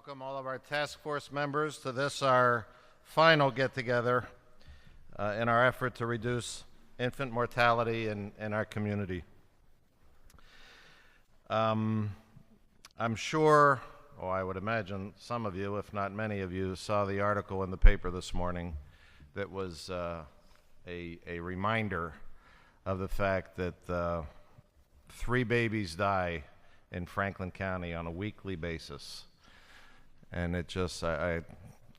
welcome all of our task force members to this, our final get-together in our effort to reduce infant mortality in our community. I'm sure, I would imagine some of you, if not many of you, saw the article in the paper this morning that was a reminder of the fact that 3 babies die in Franklin County on a weekly basis. And it just, I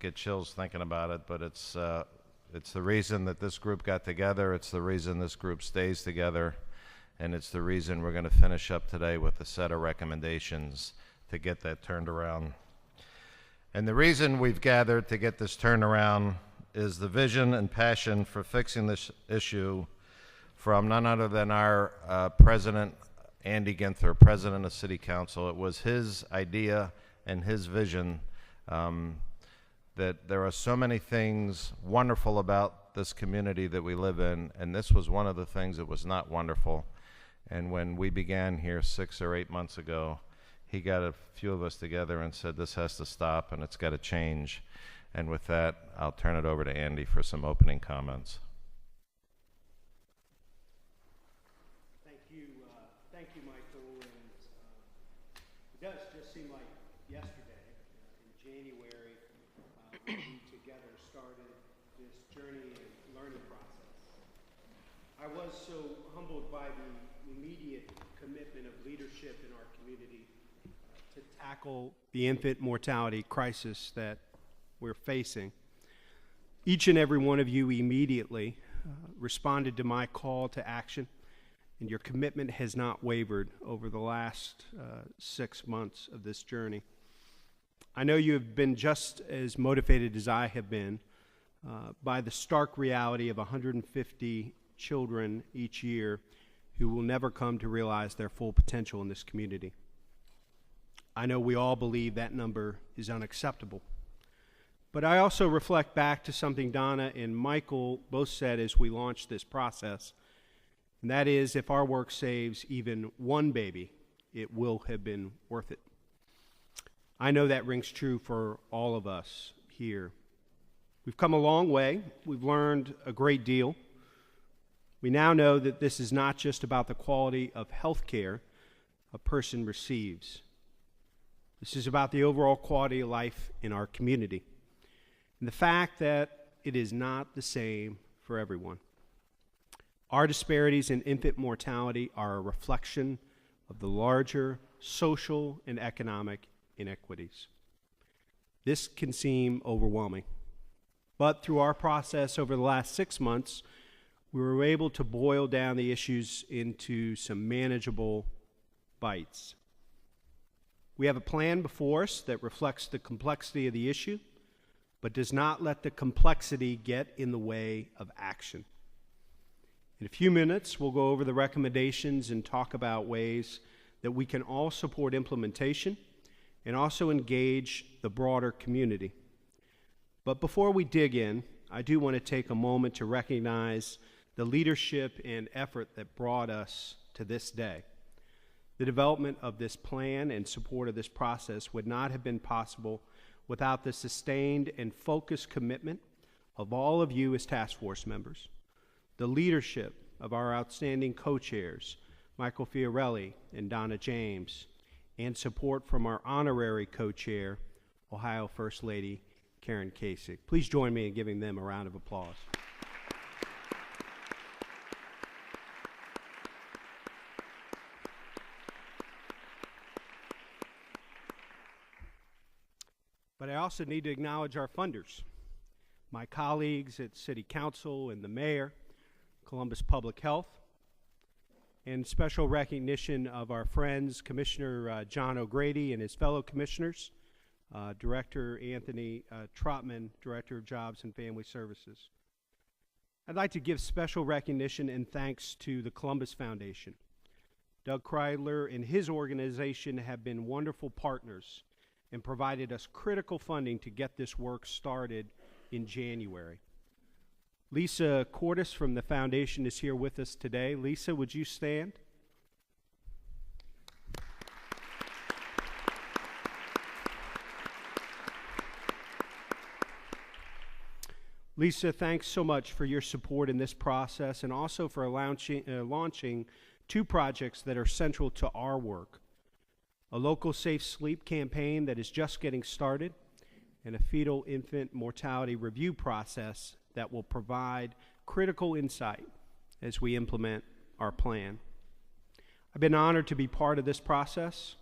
get chills thinking about it, but it's the reason that this group got together, it's the reason this group stays together, and it's the reason we're going to finish up today with a set of recommendations to get that turned around. And the reason we've gathered to get this turned around is the vision and passion for fixing this issue from none other than our president, Andy Ginther, president of City Council. It was his idea and his vision that there are so many things wonderful about this community that we live in, and this was one of the things that was not wonderful. And when we began here 6 or 8 months ago, he got a few of us together and said, this has to stop and it's got to change. And with that, I'll turn it over to Andy for some opening comments. Thank you, Michael. And it does just seem like yesterday, in January, we together started this journey and learning process. I was so humbled by the immediate commitment of leadership in our community to tackle the infant mortality crisis that we're facing. Each and every one of you immediately responded to my call to action, and your commitment has not wavered over the last 6 months of this journey. I know you have been just as motivated as I have been by the stark reality of 150 children each year who will never come to realize their full potential in this community. I know we all believe that number is unacceptable. But I also reflect back to something Donna and Michael both said as we launched this process, and that is, if our work saves even one baby, it will have been worth it. I know that rings true for all of us here. We've come a long way. We've learned a great deal. We now know that this is not just about the quality of health care a person receives. This is about the overall quality of life in our community, and the fact that it is not the same for everyone. Our disparities in infant mortality are a reflection of the larger social and economic inequities. This can seem overwhelming, but through our process over the last 6 months, we were able to boil down the issues into some manageable bites. We have a plan before us that reflects the complexity of the issue, but does not let the complexity get in the way of action. In a few minutes, we'll go over the recommendations and talk about ways that we can all support implementation and also engage the broader community. But before we dig in, I do want to take a moment to recognize the leadership and effort that brought us to this day. The development of this plan and support of this process would not have been possible without the sustained and focused commitment of all of you as task force members, the leadership of our outstanding co-chairs, Michael Fiorelli and Donna James, and support from our honorary co-chair, Ohio First Lady Karen Kasich. Please join me in giving them a round of applause. But I also need to acknowledge our funders, my colleagues at City Council and the Mayor, Columbus Public Health, and special recognition of our friends, Commissioner John O'Grady and his fellow commissioners, Director Anthony Trotman, Director of Jobs and Family Services. I'd like to give special recognition and thanks to the Columbus Foundation. Doug Kreidler and his organization have been wonderful partners and provided us critical funding to get this work started in January. Lisa Cordes from the foundation is here with us today. Lisa, would you stand? Lisa, thanks so much for your support in this process and also for launching two projects that are central to our work. A local safe sleep campaign that is just getting started, and a fetal infant mortality review process that will provide critical insight as we implement our plan. I've been honored to be part of this process,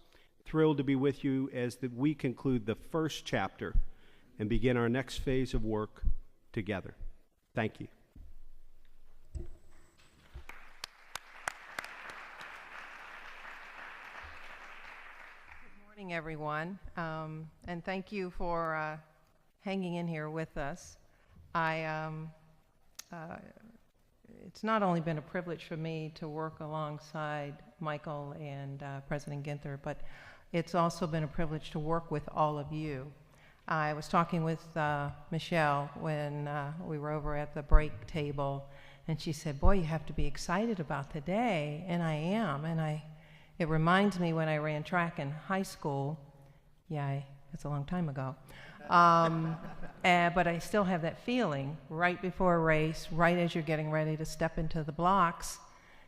thrilled to be with you as we conclude the first chapter and begin our next phase of work together. Thank you. Good morning, everyone, and thank you for hanging in here with us. It's not only been a privilege for me to work alongside Michael and President Ginther, but it's also been a privilege to work with all of you. I was talking with Michelle when we were over at the break table, and she said, "Boy, you have to be excited about today," and I am. And it reminds me when I ran track in high school. Yeah, it's a long time ago. But I still have that feeling right before a race, right as you're getting ready to step into the blocks.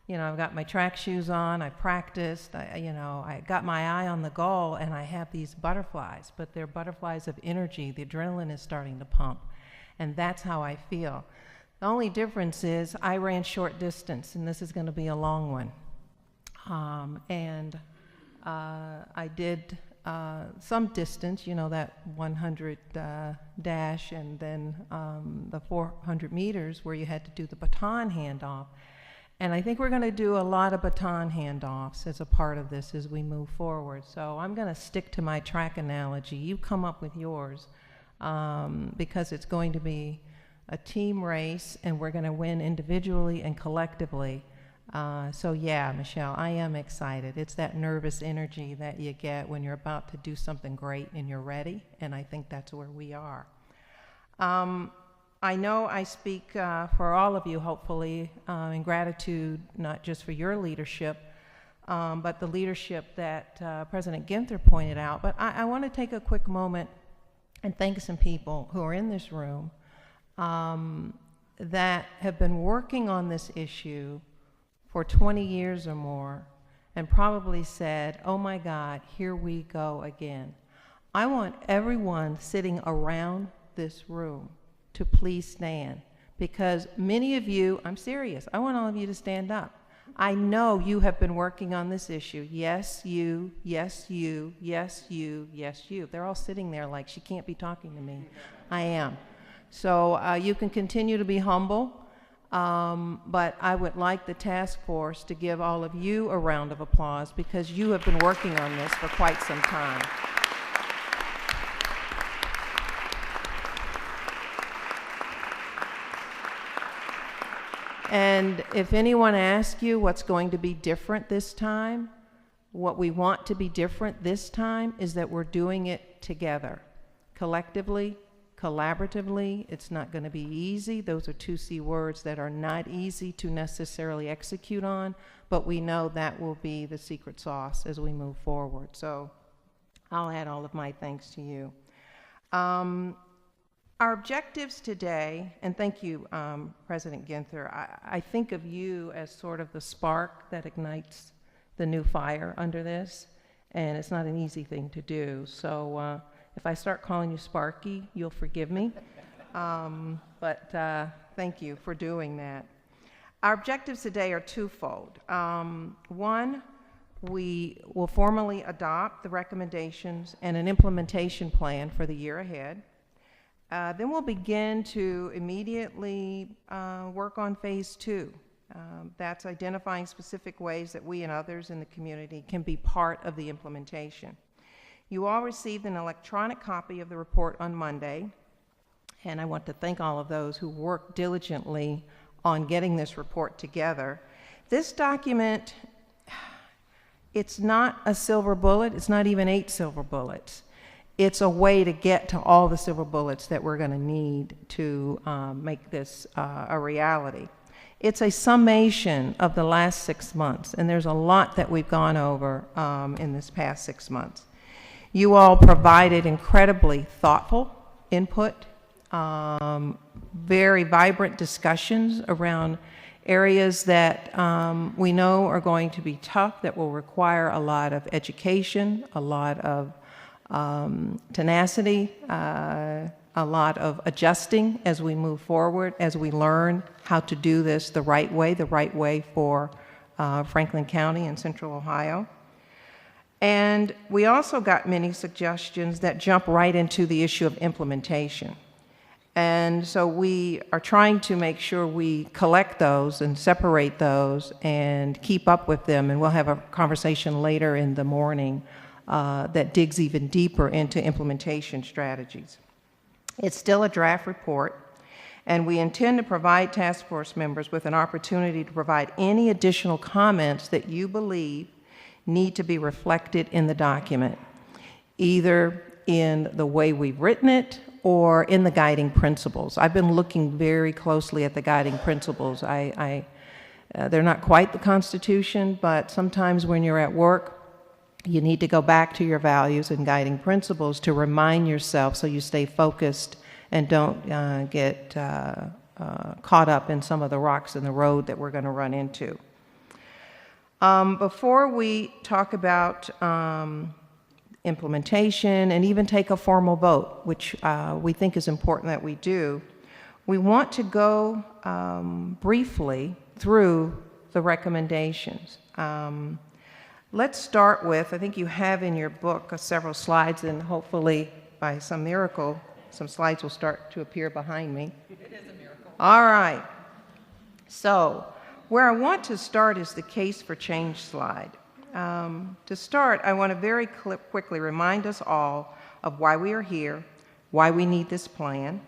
You know, I've got my track shoes on, I practiced, I got my eye on the goal, and I have these butterflies, but they're butterflies of energy. The adrenaline is starting to pump, and that's how I feel. The only difference is I ran short distance, and this is going to be a long one. I did some distance, that 100 dash, and then the 400 meters where you had to do the baton handoff. And I think we're going to do a lot of baton handoffs as a part of this as we move forward. So I'm going to stick to my track analogy. You come up with yours because it's going to be a team race, and we're going to win individually and collectively. So yeah, Michelle, I am excited. It's that nervous energy that you get when you're about to do something great and you're ready, and I think that's where we are. I know I speak for all of you, hopefully, in gratitude, not just for your leadership, but the leadership that President Ginther pointed out. But I want to take a quick moment and thank some people who are in this room that have been working on this issue for 20 years or more and probably said, "Oh my God, here we go again." I want everyone sitting around this room to please stand, because many of you, I'm serious, I want all of you to stand up. I know you have been working on this issue. Yes, you, yes, you, yes, you, yes, you. They're all sitting there like, she can't be talking to me. I am. So you can continue to be humble, but I would like the task force to give all of you a round of applause, because you have been working on this for quite some time. And if anyone asks you what's going to be different this time, what we want to be different this time is that we're doing it together, collectively, collaboratively. It's not going to be easy. Those are two C words that are not easy to necessarily execute on, but we know that will be the secret sauce as we move forward. So I'll add all of my thanks to you. Our objectives today, and thank you, President Ginther, I think of you as sort of the spark that ignites the new fire under this, and it's not an easy thing to do. So if I start calling you Sparky, you'll forgive me, but thank you for doing that. Our objectives today are twofold. One, we will formally adopt the recommendations and an implementation plan for the year ahead. Then we'll begin to immediately work on phase 2. That's identifying specific ways that we and others in the community can be part of the implementation. You all received an electronic copy of the report on Monday, and I want to thank all of those who worked diligently on getting this report together. This document, it's not a silver bullet. It's not even 8 silver bullets. It's a way to get to all the silver bullets that we're going to need to make this a reality. It's a summation of the last 6 months, and there's a lot that we've gone over in this past 6 months. You all provided incredibly thoughtful input. very vibrant discussions around areas that we know are going to be tough, that will require a lot of education, a lot of tenacity, a lot of adjusting as we move forward, as we learn how to do this the right way for Franklin County and Central Ohio. And we also got many suggestions that jump right into the issue of implementation. And so we are trying to make sure we collect those and separate those and keep up with them. And we'll have a conversation later in the morning that digs even deeper into implementation strategies. It's still a draft report, and we intend to provide task force members with an opportunity to provide any additional comments that you believe need to be reflected in the document, either in the way we've written it or in the guiding principles. I've been looking very closely at the guiding principles. They're not quite the Constitution, but sometimes when you're at work, you need to go back to your values and guiding principles to remind yourself so you stay focused and don't get caught up in some of the rocks in the road that we're going to run into. Before we talk about implementation and even take a formal vote, which we think is important that we do, we want to go briefly through the recommendations. Let's start with, I think you have in your book several slides, and hopefully by some miracle, some slides will start to appear behind me. It is a miracle. All right. So where I want to start is the case for change slide. To start, I want to very quickly remind us all of why we are here, why we need this plan.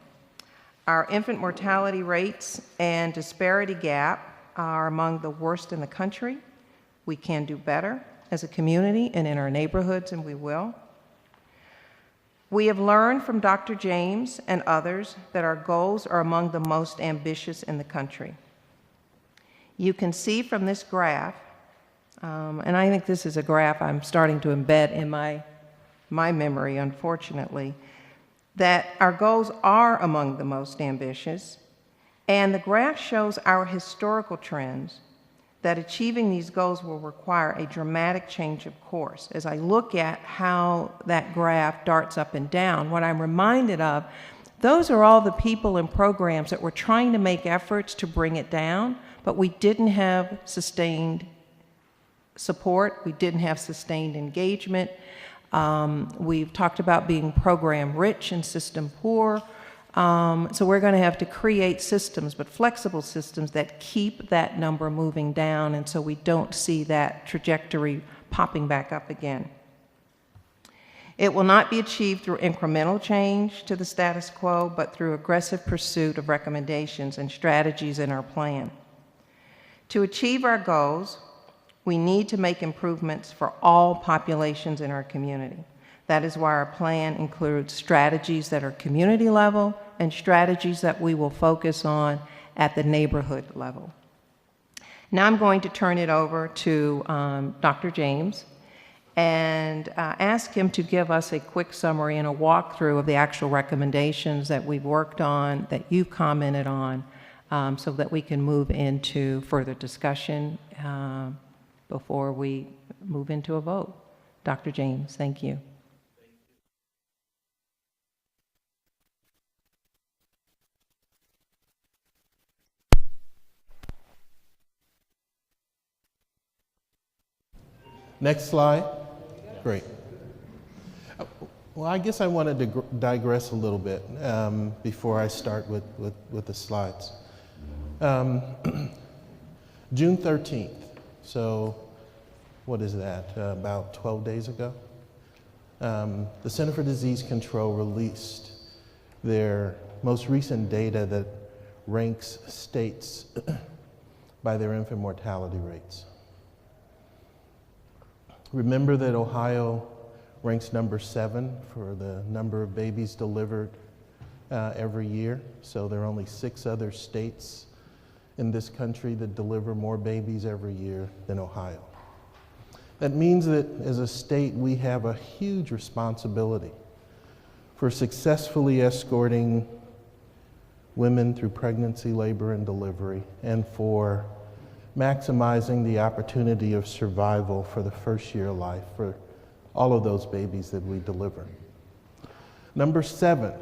Our infant mortality rates and disparity gap are among the worst in the country. We can do better as a community and in our neighborhoods, and we will. We have learned from Dr. James and others that our goals are among the most ambitious in the country. You can see from this graph, and I think this is a graph I'm starting to embed in my memory, unfortunately, that our goals are among the most ambitious, and the graph shows our historical trends that achieving these goals will require a dramatic change of course. As I look at how that graph darts up and down, what I'm reminded of, those are all the people and programs that were trying to make efforts to bring it down, but we didn't have sustained support, we didn't have sustained engagement. We've talked about being program rich and system poor. So we're going to have to create systems, but flexible systems that keep that number moving down, and so we don't see that trajectory popping back up again. It will not be achieved through incremental change to the status quo, but through aggressive pursuit of recommendations and strategies in our plan. To achieve our goals, we need to make improvements for all populations in our community. That is why our plan includes strategies that are community level and strategies that we will focus on at the neighborhood level. Now I'm going to turn it over to Dr. James and ask him to give us a quick summary and a walkthrough of the actual recommendations that we've worked on, that you've commented on, so that we can move into further discussion before we move into a vote. Dr. James, thank you. Next slide. Great. Well, I guess I wanted to digress a little bit before I start with the slides. June 13th, so what is that, about 12 days ago? The Center for Disease Control released their most recent data that ranks states by their infant mortality rates. Remember that Ohio ranks number 7 for the number of babies delivered every year. So there are only 6 other states in this country that deliver more babies every year than Ohio. That means that as a state, we have a huge responsibility for successfully escorting women through pregnancy, labor, and delivery, and for maximizing the opportunity of survival for the first year of life for all of those babies that we deliver. Number 7,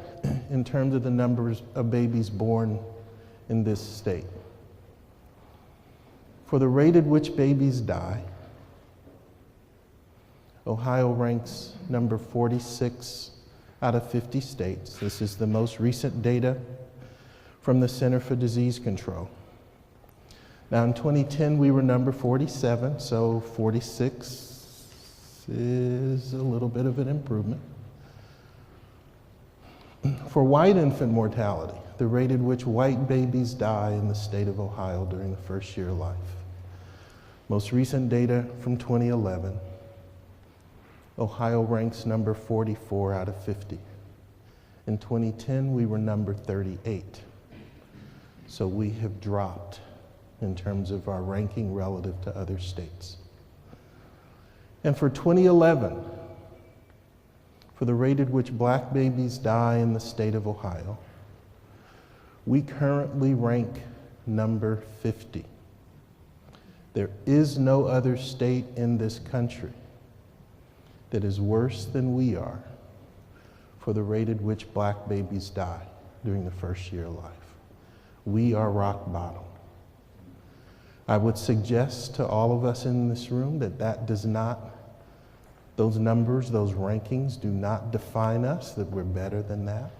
in terms of the numbers of babies born in this state. For the rate at which babies die, Ohio ranks number 46 out of 50 states. This is the most recent data from the Center for Disease Control. Now in 2010, we were number 47, so 46 is a little bit of an improvement. For white infant mortality, the rate at which white babies die in the state of Ohio during the first year of life. Most recent data from 2011, Ohio ranks number 44 out of 50. In 2010, we were number 38. So we have dropped in terms of our ranking relative to other states. And for 2011, for the rate at which black babies die in the state of Ohio, we currently rank number 50. There is no other state in this country that is worse than we are for the rate at which black babies die during the first year of life. We are rock bottom. I would suggest to all of us in this room that does not, those numbers, those rankings do not define us, that we're better than that.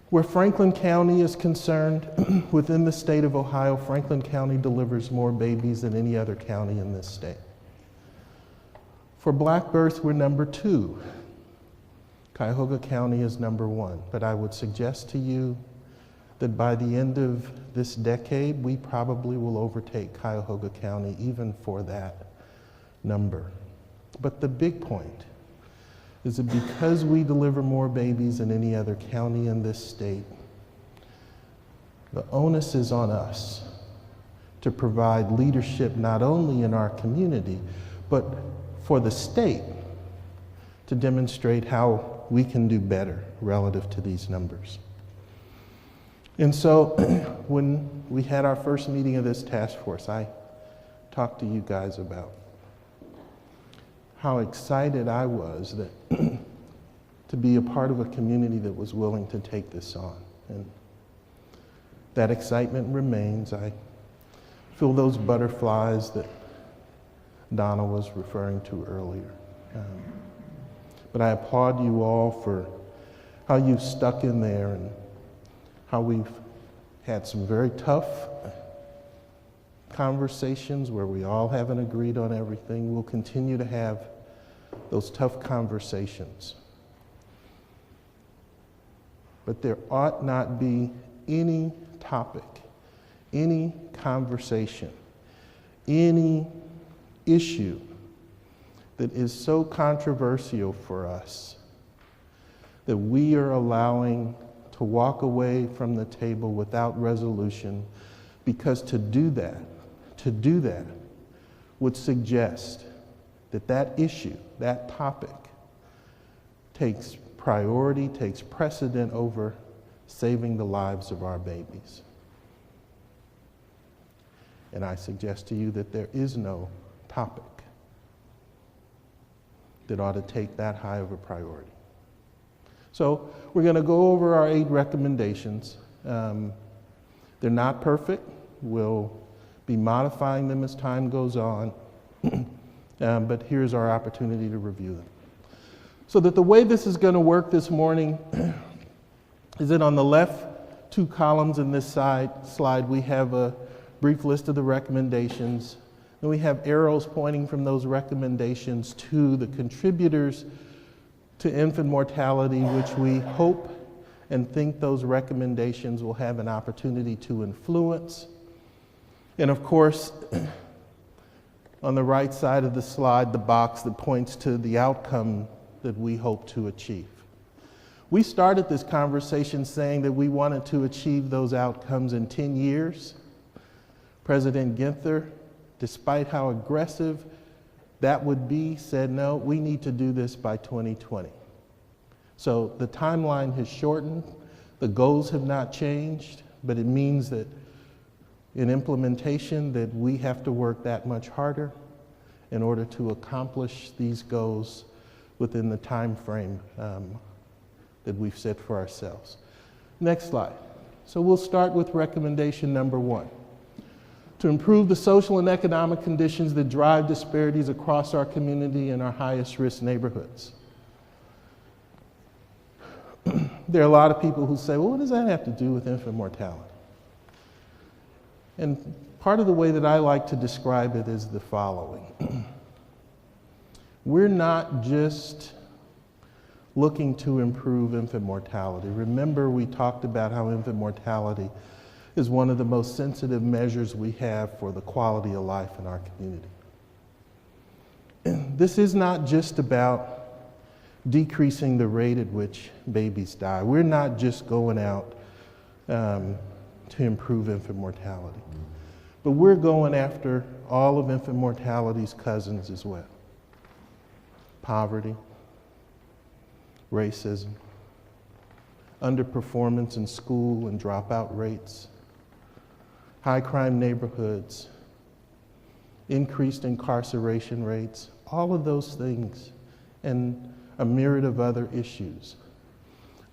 Where Franklin County is concerned, within the state of Ohio, Franklin County delivers more babies than any other county in this state. For black births, we're number 2. Cuyahoga County is number 1. But I would suggest to you that by the end of this decade, we probably will overtake Cuyahoga County even for that number. But the big point is that because we deliver more babies than any other county in this state, the onus is on us to provide leadership not only in our community, but for the state to demonstrate how we can do better relative to these numbers. And so when we had our first meeting of this task force, I talked to you guys about how excited I was that to be a part of a community that was willing to take this on. And that excitement remains. I feel those butterflies that Donna was referring to earlier. But I applaud you all for how you've stuck in there and how we've had some very tough conversations where we all haven't agreed on everything. We'll continue to have those tough conversations. But there ought not be any topic, any conversation, any issue that is so controversial for us that we are allowing to walk away from the table without resolution, because to do that would suggest that that issue, that topic, takes priority, takes precedent over saving the lives of our babies. And I suggest to you that there is no topic that ought to take that high of a priority. So we're going to go over our 8 recommendations. They're not perfect. We'll be modifying them as time goes on. But here's our opportunity to review them. So that the way this is going to work this morning is that on the left 2 columns in this slide, we have a brief list of the recommendations. And we have arrows pointing from those recommendations to the contributors to infant mortality, which we hope and think those recommendations will have an opportunity to influence. And of course, on the right side of the slide, the box that points to the outcome that we hope to achieve. We started this conversation saying that we wanted to achieve those outcomes in 10 years. President Ginther, despite how aggressive that would be, said, no, we need to do this by 2020. So the timeline has shortened. The goals have not changed, but it means that in implementation that we have to work that much harder in order to accomplish these goals within the time frame that we've set for ourselves. Next slide. So we'll start with recommendation number 1. To improve the social and economic conditions that drive disparities across our community and our highest risk neighborhoods. There are a lot of people who say, well, what does that have to do with infant mortality? And part of the way that I like to describe it is the following. We're not just looking to improve infant mortality. Remember, we talked about how infant mortality is one of the most sensitive measures we have for the quality of life in our community. This is not just about decreasing the rate at which babies die. We're not just going out to improve infant mortality, but we're going after all of infant mortality's cousins as well. Poverty, racism, underperformance in school and dropout rates, high crime neighborhoods, increased incarceration rates, all of those things, and a myriad of other issues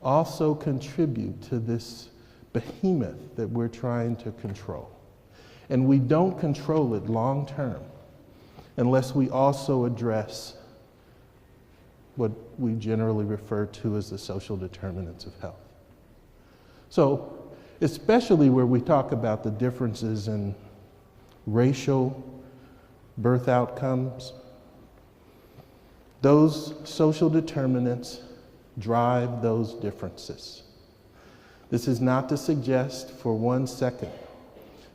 also contribute to this behemoth that we're trying to control. And we don't control it long term unless we also address what we generally refer to as the social determinants of health. So, especially where we talk about the differences in racial birth outcomes, those social determinants drive those differences. This is not to suggest for 1 second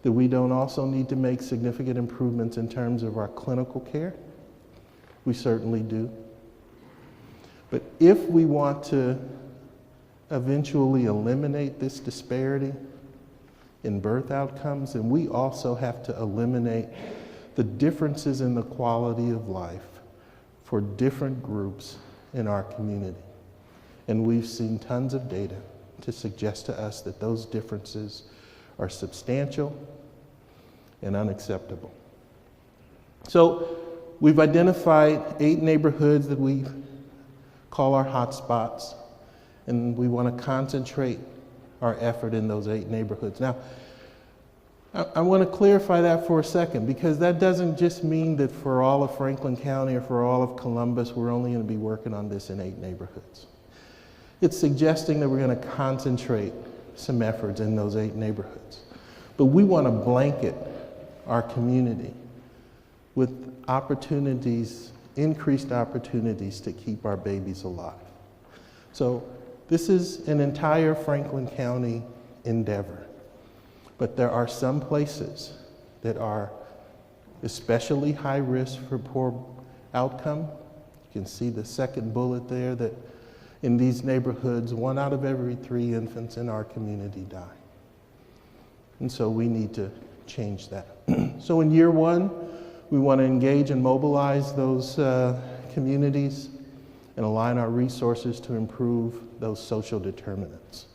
that we don't also need to make significant improvements in terms of our clinical care. We certainly do. But if we want to eventually eliminate this disparity in birth outcomes, then we also have to eliminate the differences in the quality of life for different groups in our community. And we've seen tons of data to suggest to us that those differences are substantial and unacceptable. So we've identified 8 neighborhoods that we call our hotspots, and we want to concentrate our effort in those 8 neighborhoods. Now, I want to clarify that for a second, because that doesn't just mean that for all of Franklin County or for all of Columbus, we're only going to be working on this in 8 neighborhoods. It's suggesting that we're going to concentrate some efforts in those 8 neighborhoods. But we want to blanket our community with opportunities, increased opportunities to keep our babies alive. So this is an entire Franklin County endeavor. But there are some places that are especially high risk for poor outcome. You can see the second bullet there, that in these neighborhoods, 1 out of every 3 infants in our community die. And so we need to change that. So in year 1, we want to engage and mobilize those communities and align our resources to improve those social determinants.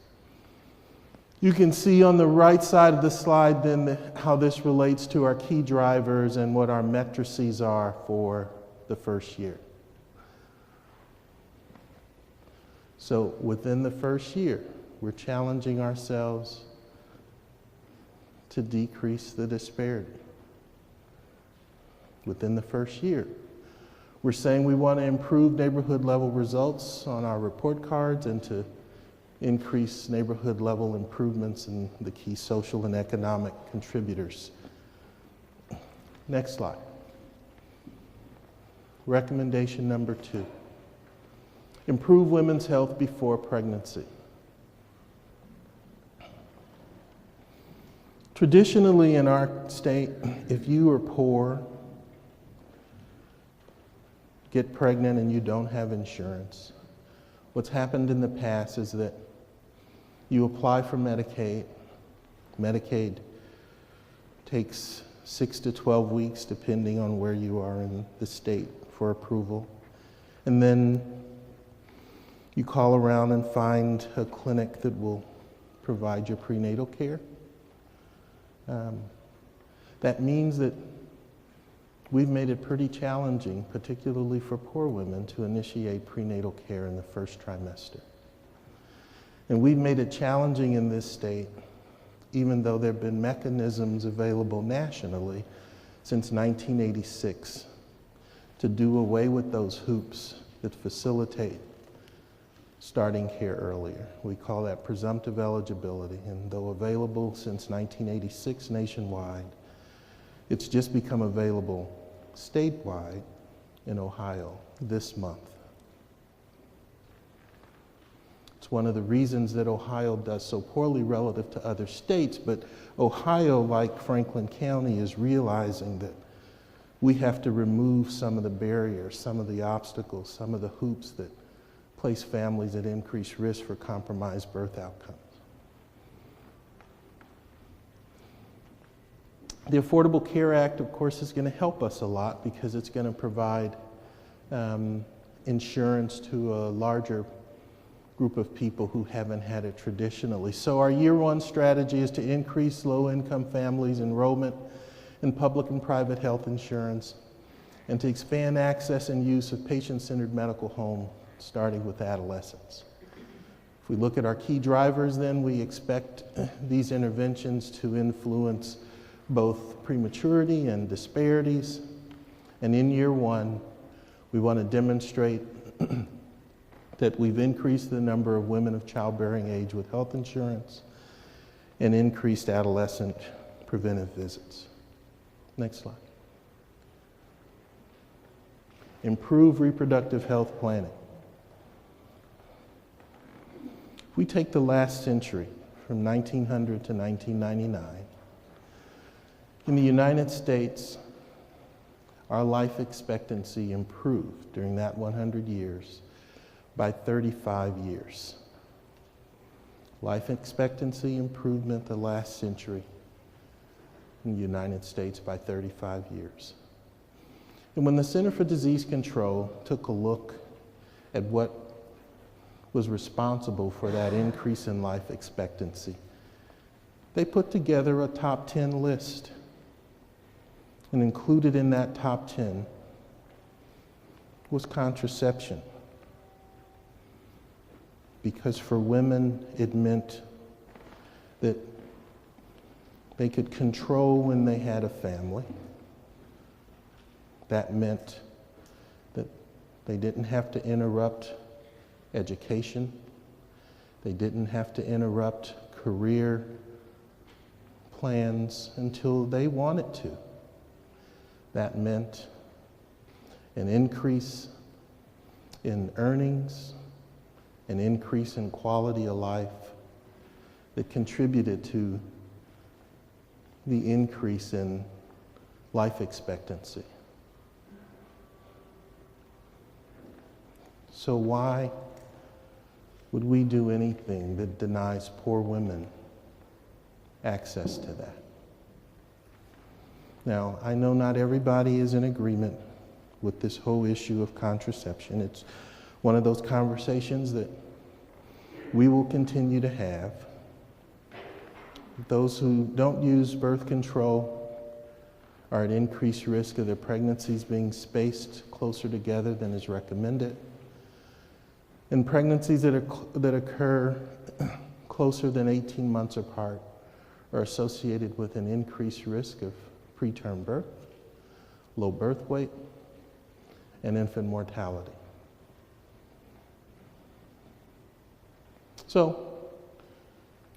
You can see on the right side of the slide then how this relates to our key drivers and what our matrices are for the first year. So within the first year, we're challenging ourselves to decrease the disparity. Within the first year, we're saying we want to improve neighborhood level results on our report cards and to increase neighborhood level improvements in the key social and economic contributors. Next slide. Recommendation number 2. Improve women's health before pregnancy. Traditionally in our state, if you are poor, get pregnant and you don't have insurance, what's happened in the past is that you apply for Medicaid. Medicaid takes 6 to 12 weeks, depending on where you are in the state, for approval. And then you call around and find a clinic that will provide your prenatal care. That means that we've made it pretty challenging, particularly for poor women, to initiate prenatal care in the first trimester. And we've made it challenging in this state, even though there have been mechanisms available nationally since 1986 to do away with those hoops that facilitate starting care earlier. We call that presumptive eligibility, and though available since 1986 nationwide, it's just become available statewide in Ohio this month. It's one of the reasons that Ohio does so poorly relative to other states, but Ohio, like Franklin County, is realizing that we have to remove some of the barriers, some of the obstacles, some of the hoops that place families at increased risk for compromised birth outcomes. The Affordable Care Act, of course, is going to help us a lot because it's going to provide insurance to a larger group of people who haven't had it traditionally. So our year one strategy is to increase low-income families' enrollment in public and private health insurance and to expand access and use of patient-centered medical home, starting with adolescents. If we look at our key drivers, then we expect these interventions to influence both prematurity and disparities. And in year one, we want to demonstrate that we've increased the number of women of childbearing age with health insurance and increased adolescent preventive visits. Next slide. Improve reproductive health planning. If we take the last century, from 1900 to 1999, in the United States, our life expectancy improved during that 100 years by 35 years. Life expectancy improvement the last century in the United States by 35 years. And when the Center for Disease Control took a look at what was responsible for that increase in life expectancy, they put together a top 10 list. And included in that top 10 was contraception. Because for women, it meant that they could control when they had a family. That meant that they didn't have to interrupt education. They didn't have to interrupt career plans until they wanted to. That meant an increase in earnings, an increase in quality of life that contributed to the increase in life expectancy. So why would we do anything that denies poor women access to that? Now, I know not everybody is in agreement with this whole issue of contraception. It's one of those conversations that we will continue to have. Those who don't use birth control are at increased risk of their pregnancies being spaced closer together than is recommended. And pregnancies that occur closer than 18 months apart are associated with an increased risk of preterm birth, low birth weight, and infant mortality. So,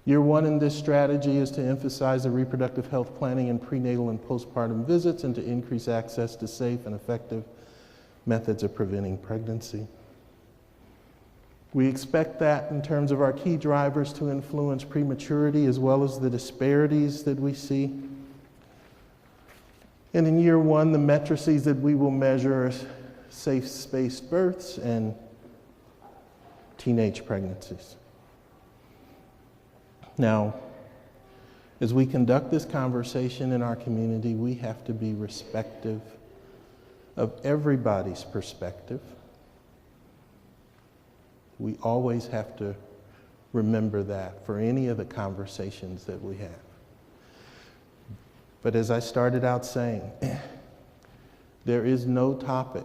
year one in this strategy is to emphasize the reproductive health planning in prenatal and postpartum visits and to increase access to safe and effective methods of preventing pregnancy. We expect that in terms of our key drivers to influence prematurity as well as the disparities that we see. And in year one, the matrices that we will measure are safe spaced births and teenage pregnancies. Now, as we conduct this conversation in our community, we have to be respectful of everybody's perspective. We always have to remember that for any of the conversations that we have. But as I started out saying, there is no topic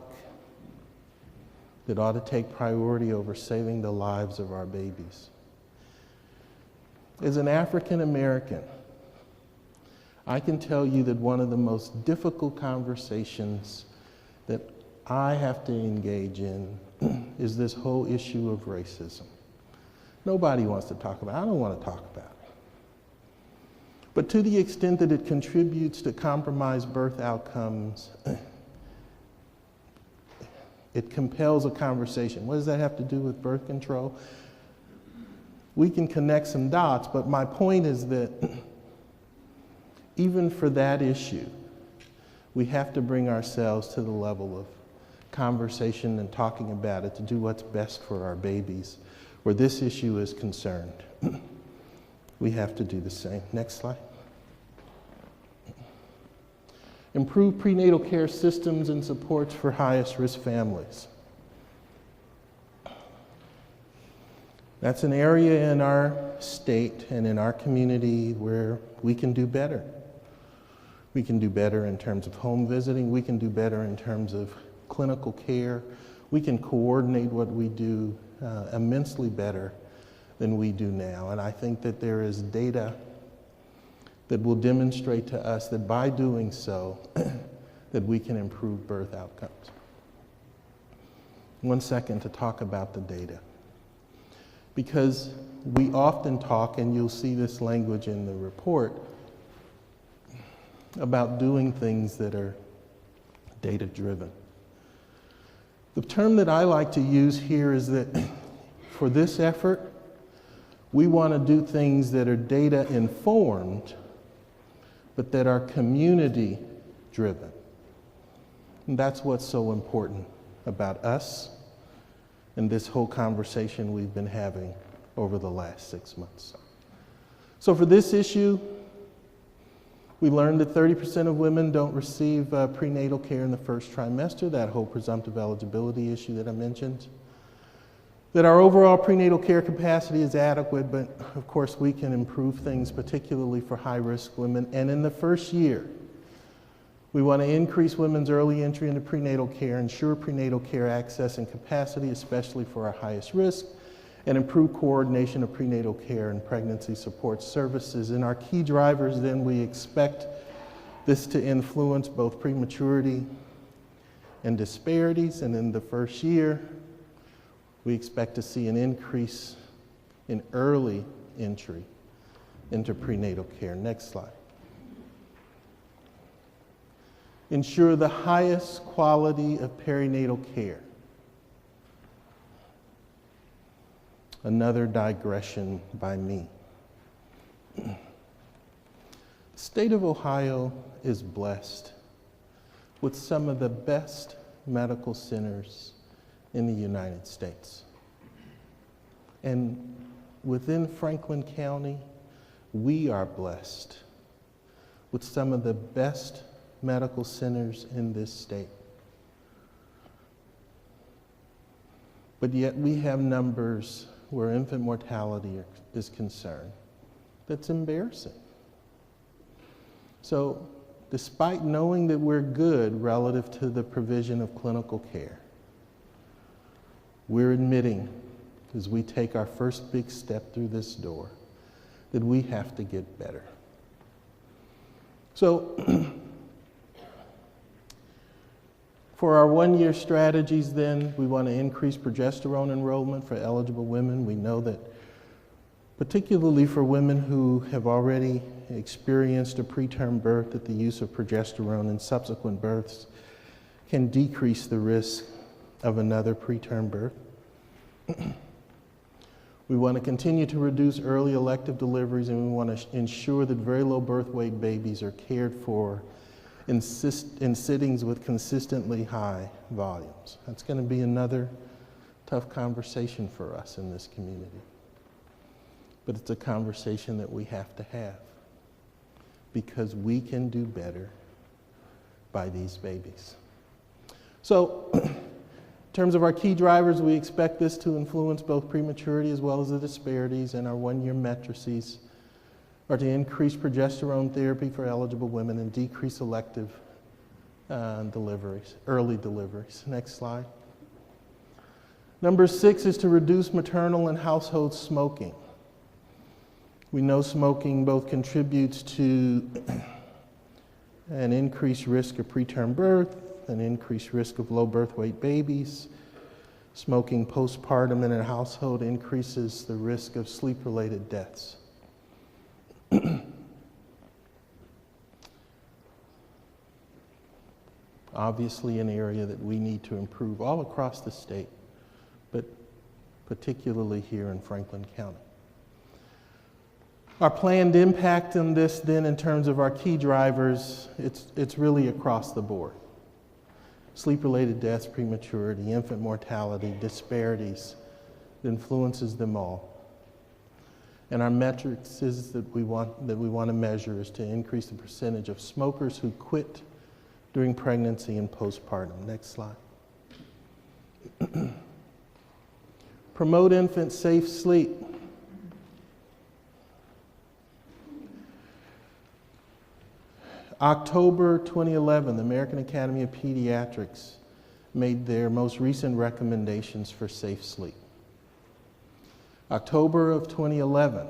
that ought to take priority over saving the lives of our babies. As an African American, I can tell you that one of the most difficult conversations that I have to engage in is this whole issue of racism. Nobody wants to talk about it. I don't want to talk about it. But to the extent that it contributes to compromised birth outcomes, it compels a conversation. What does that have to do with birth control? We can connect some dots, but my point is that even for that issue, we have to bring ourselves to the level of conversation and talking about it to do what's best for our babies. Where this issue is concerned, we have to do the same. Next slide. Improve prenatal care systems and supports for highest risk families. That's an area in our state and in our community where we can do better. We can do better in terms of home visiting. We can do better in terms of clinical care. We can coordinate what we do immensely better than we do now. And I think that there is data that will demonstrate to us that by doing so, that we can improve birth outcomes. 1 second to talk about the data. Because we often talk, and you'll see this language in the report, about doing things that are data-driven. The term that I like to use here is that for this effort, we want to do things that are data-informed, but that are community-driven. And that's what's so important about us and this whole conversation we've been having over the last 6 months. So for this issue, we learned that 30% of women don't receive prenatal care in the first trimester, that whole presumptive eligibility issue that I mentioned. That our overall prenatal care capacity is adequate, but of course we can improve things, particularly for high-risk women. And in the first year, we want to increase women's early entry into prenatal care, ensure prenatal care access and capacity, especially for our highest risk, and improve coordination of prenatal care and pregnancy support services. And our key drivers, then, we expect this to influence both prematurity and disparities. And in the first year, we expect to see an increase in early entry into prenatal care. Next slide. Ensure the highest quality of perinatal care. Another digression by me. The state of Ohio is blessed with some of the best medical centers in the United States. And within Franklin County, we are blessed with some of the best medical centers in this state. But yet we have numbers where infant mortality is concerned that's embarrassing. So despite knowing that we're good relative to the provision of clinical care, we're admitting, as we take our first big step through this door, that we have to get better. So for our one-year strategies, then, we want to increase progesterone enrollment for eligible women. We know that particularly for women who have already experienced a preterm birth, that the use of progesterone in subsequent births can decrease the risk of another preterm birth. We want to continue to reduce early elective deliveries, and we want to ensure that very low birth weight babies are cared for in sittings with consistently high volumes. That's going to be another tough conversation for us in this community. But it's a conversation that we have to have because we can do better by these babies. So terms of our key drivers, we expect this to influence both prematurity as well as the disparities, and our one-year matrices are to increase progesterone therapy for eligible women and decrease elective deliveries, early deliveries. Next slide. Number 6 is to reduce maternal and household smoking. We know smoking both contributes to an increased risk of preterm birth, an increased risk of low birth weight babies. Smoking postpartum in a household increases the risk of sleep-related deaths. Obviously an area that we need to improve all across the state, but particularly here in Franklin County. Our planned impact on this then in terms of our key drivers, it's really across the board. Sleep-related deaths, prematurity, infant mortality, disparities, it influences them all. And our metrics is that we want to measure is to increase the percentage of smokers who quit during pregnancy and postpartum. Next slide. Promote infant safe sleep. October 2011, the American Academy of Pediatrics made their most recent recommendations for safe sleep. October of 2011.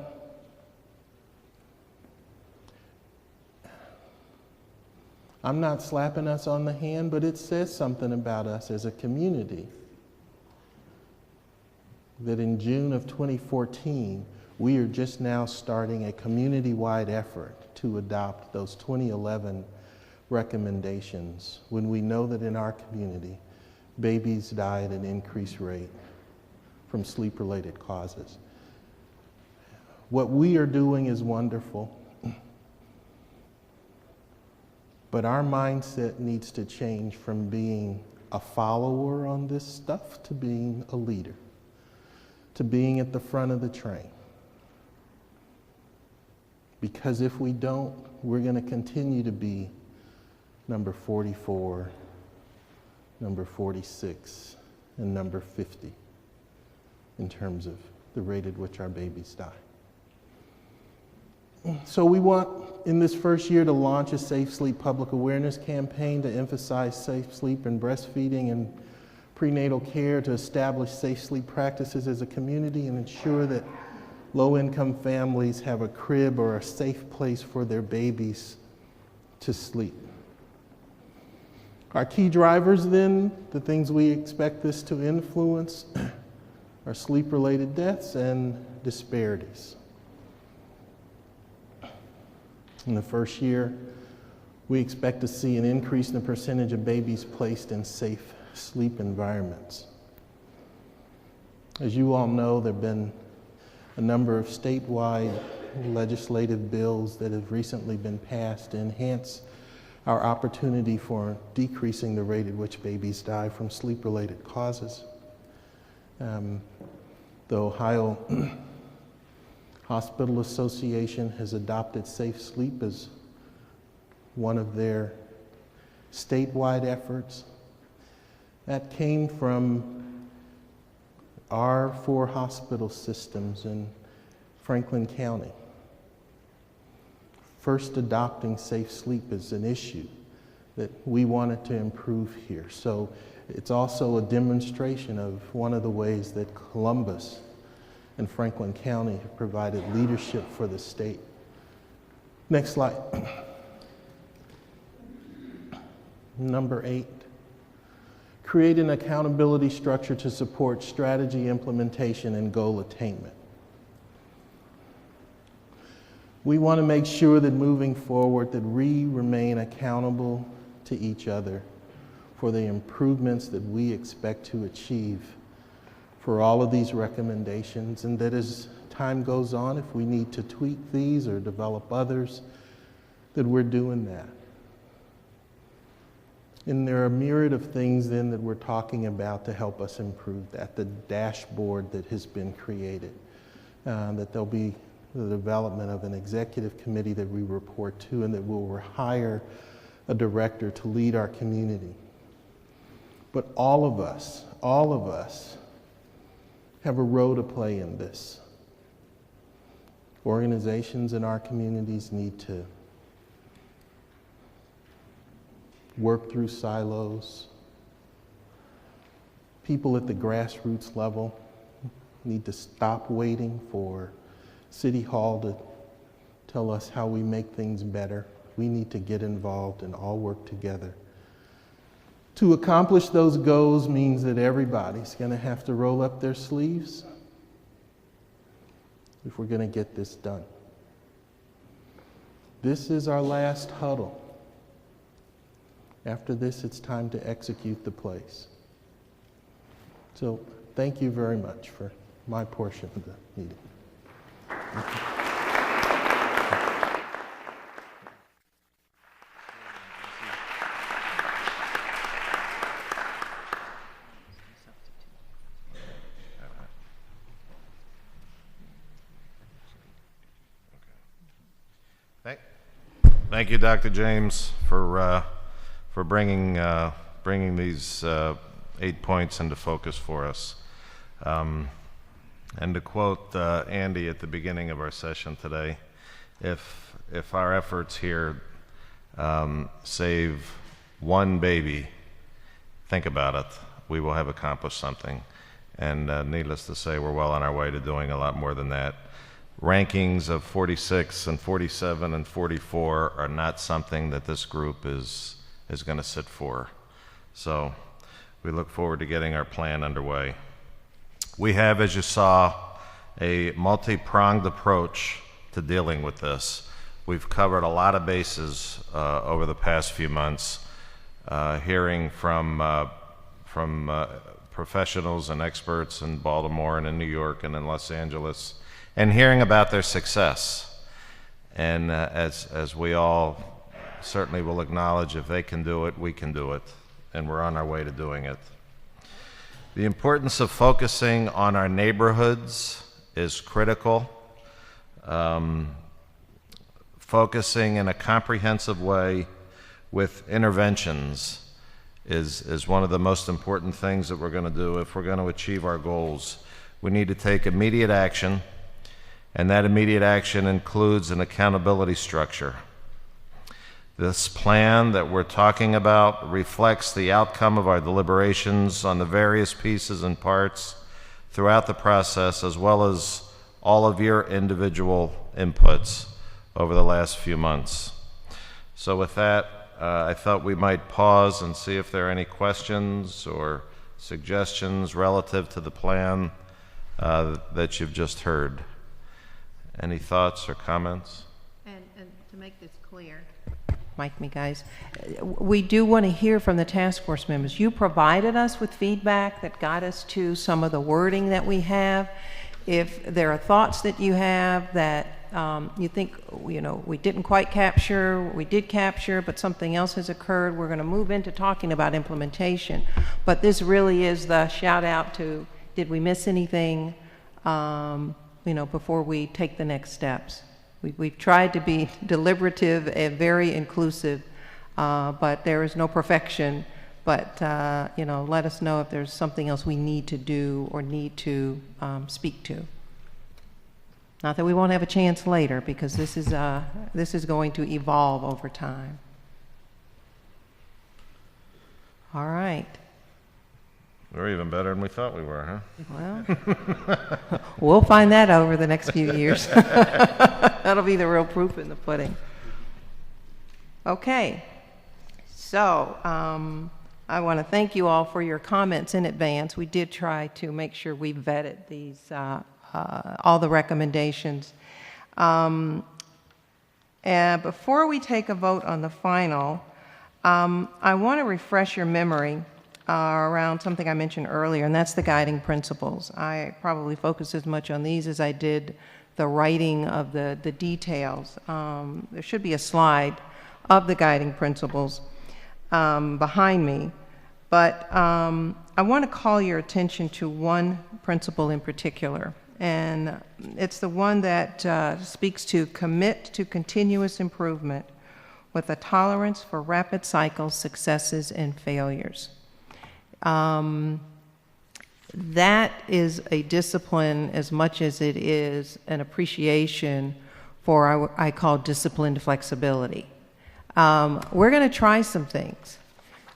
I'm not slapping us on the hand, but it says something about us as a community that in June of 2014, we are just now starting a community-wide effort to adopt those 2011 recommendations when we know that in our community, babies die at an increased rate from sleep-related causes. What we are doing is wonderful, but our mindset needs to change from being a follower on this stuff to being a leader, to being at the front of the train. Because if we don't, we're going to continue to be number 44, number 46, and number 50 in terms of the rate at which our babies die. So we want, in this first year, to launch a Safe Sleep public awareness campaign to emphasize safe sleep and breastfeeding and prenatal care, to establish safe sleep practices as a community and ensure that low-income families have a crib or a safe place for their babies to sleep. Our key drivers then, the things we expect this to influence, are sleep-related deaths and disparities. In the first year, we expect to see an increase in the percentage of babies placed in safe sleep environments. As you all know, there have been a number of statewide legislative bills that have recently been passed to enhance our opportunity for decreasing the rate at which babies die from sleep-related causes. The Ohio Hospital Association has adopted safe sleep as one of their statewide efforts. That came from our 4 hospital systems in Franklin County first adopting safe sleep as an issue that we wanted to improve here. So it's also a demonstration of one of the ways that Columbus and Franklin County have provided leadership for the state. Next slide. Number 8. Create an accountability structure to support strategy implementation and goal attainment. We want to make sure that moving forward that we remain accountable to each other for the improvements that we expect to achieve for all of these recommendations, and that as time goes on, if we need to tweak these or develop others, that we're doing that. And there are a myriad of things then that we're talking about to help us improve that. The dashboard that has been created, that there'll be the development of an executive committee that we report to and that will hire a director to lead our community. But all of us have a role to play in this. Organizations in our communities need to work through silos. People at the grassroots level need to stop waiting for City Hall to tell us how we make things better. We need to get involved and all work together. To accomplish those goals means that everybody's going to have to roll up their sleeves if we're going to get this done. This is our last huddle. After this, it's time to execute the place. So thank you very much for my portion of the meeting. Thank you, Dr. James, for bringing these 8 points into focus for us. And to quote Andy at the beginning of our session today, if our efforts here save one baby, think about it. We will have accomplished something. And needless to say, we're well on our way to doing a lot more than that. Rankings of 46 and 47 and 44 are not something that this group is going to sit for. So we look forward to getting our plan underway. We have, as you saw, a multi-pronged approach to dealing with this. We've covered a lot of bases over the past few months, hearing from professionals and experts in Baltimore and in New York and in Los Angeles, and hearing about their success. And as we all certainly will acknowledge, if they can do it, we can do it, and we're on our way to doing it. The importance of focusing on our neighborhoods is critical. Focusing in a comprehensive way with interventions is one of the most important things that we're going to do if we're going to achieve our goals. We need to take immediate action, and that immediate action includes an accountability structure. This plan that we're talking about reflects the outcome of our deliberations on the various pieces and parts throughout the process, as well as all of your individual inputs over the last few months. So with that, I thought we might pause and see if there are any questions or suggestions relative to the plan that you've just heard. Any thoughts or comments? And to make this clear, mic me, guys. We do want to hear from the task force members. You provided us with feedback that got us to some of the wording that we have. If there are thoughts that you have that you think, we didn't quite capture, we did capture, but something else has occurred, we're going to move into talking about implementation. But this really is the shout out to, did we miss anything, before we take the next steps. We've tried to be deliberative and very inclusive, but there is no perfection. But, let us know if there's something else we need to do or need to speak to. Not that we won't have a chance later, because this is going to evolve over time. All right. We're even better than we thought we were, huh? Well, we'll find that over the next few years. That'll be the real proof in the pudding. Okay. So I want to thank you all for your comments in advance. We did try to make sure we vetted these, all the recommendations. And before we take a vote on the final, I want to refresh your memory around something I mentioned earlier, and that's the guiding principles. I probably focused as much on these as I did the writing of the details. There should be a slide of the guiding principles behind me, but I want to call your attention to one principle in particular, and it's the one that speaks to commit to continuous improvement with a tolerance for rapid cycles, successes, and failures. That is a discipline as much as it is an appreciation for what I call disciplined flexibility. We're going to try some things,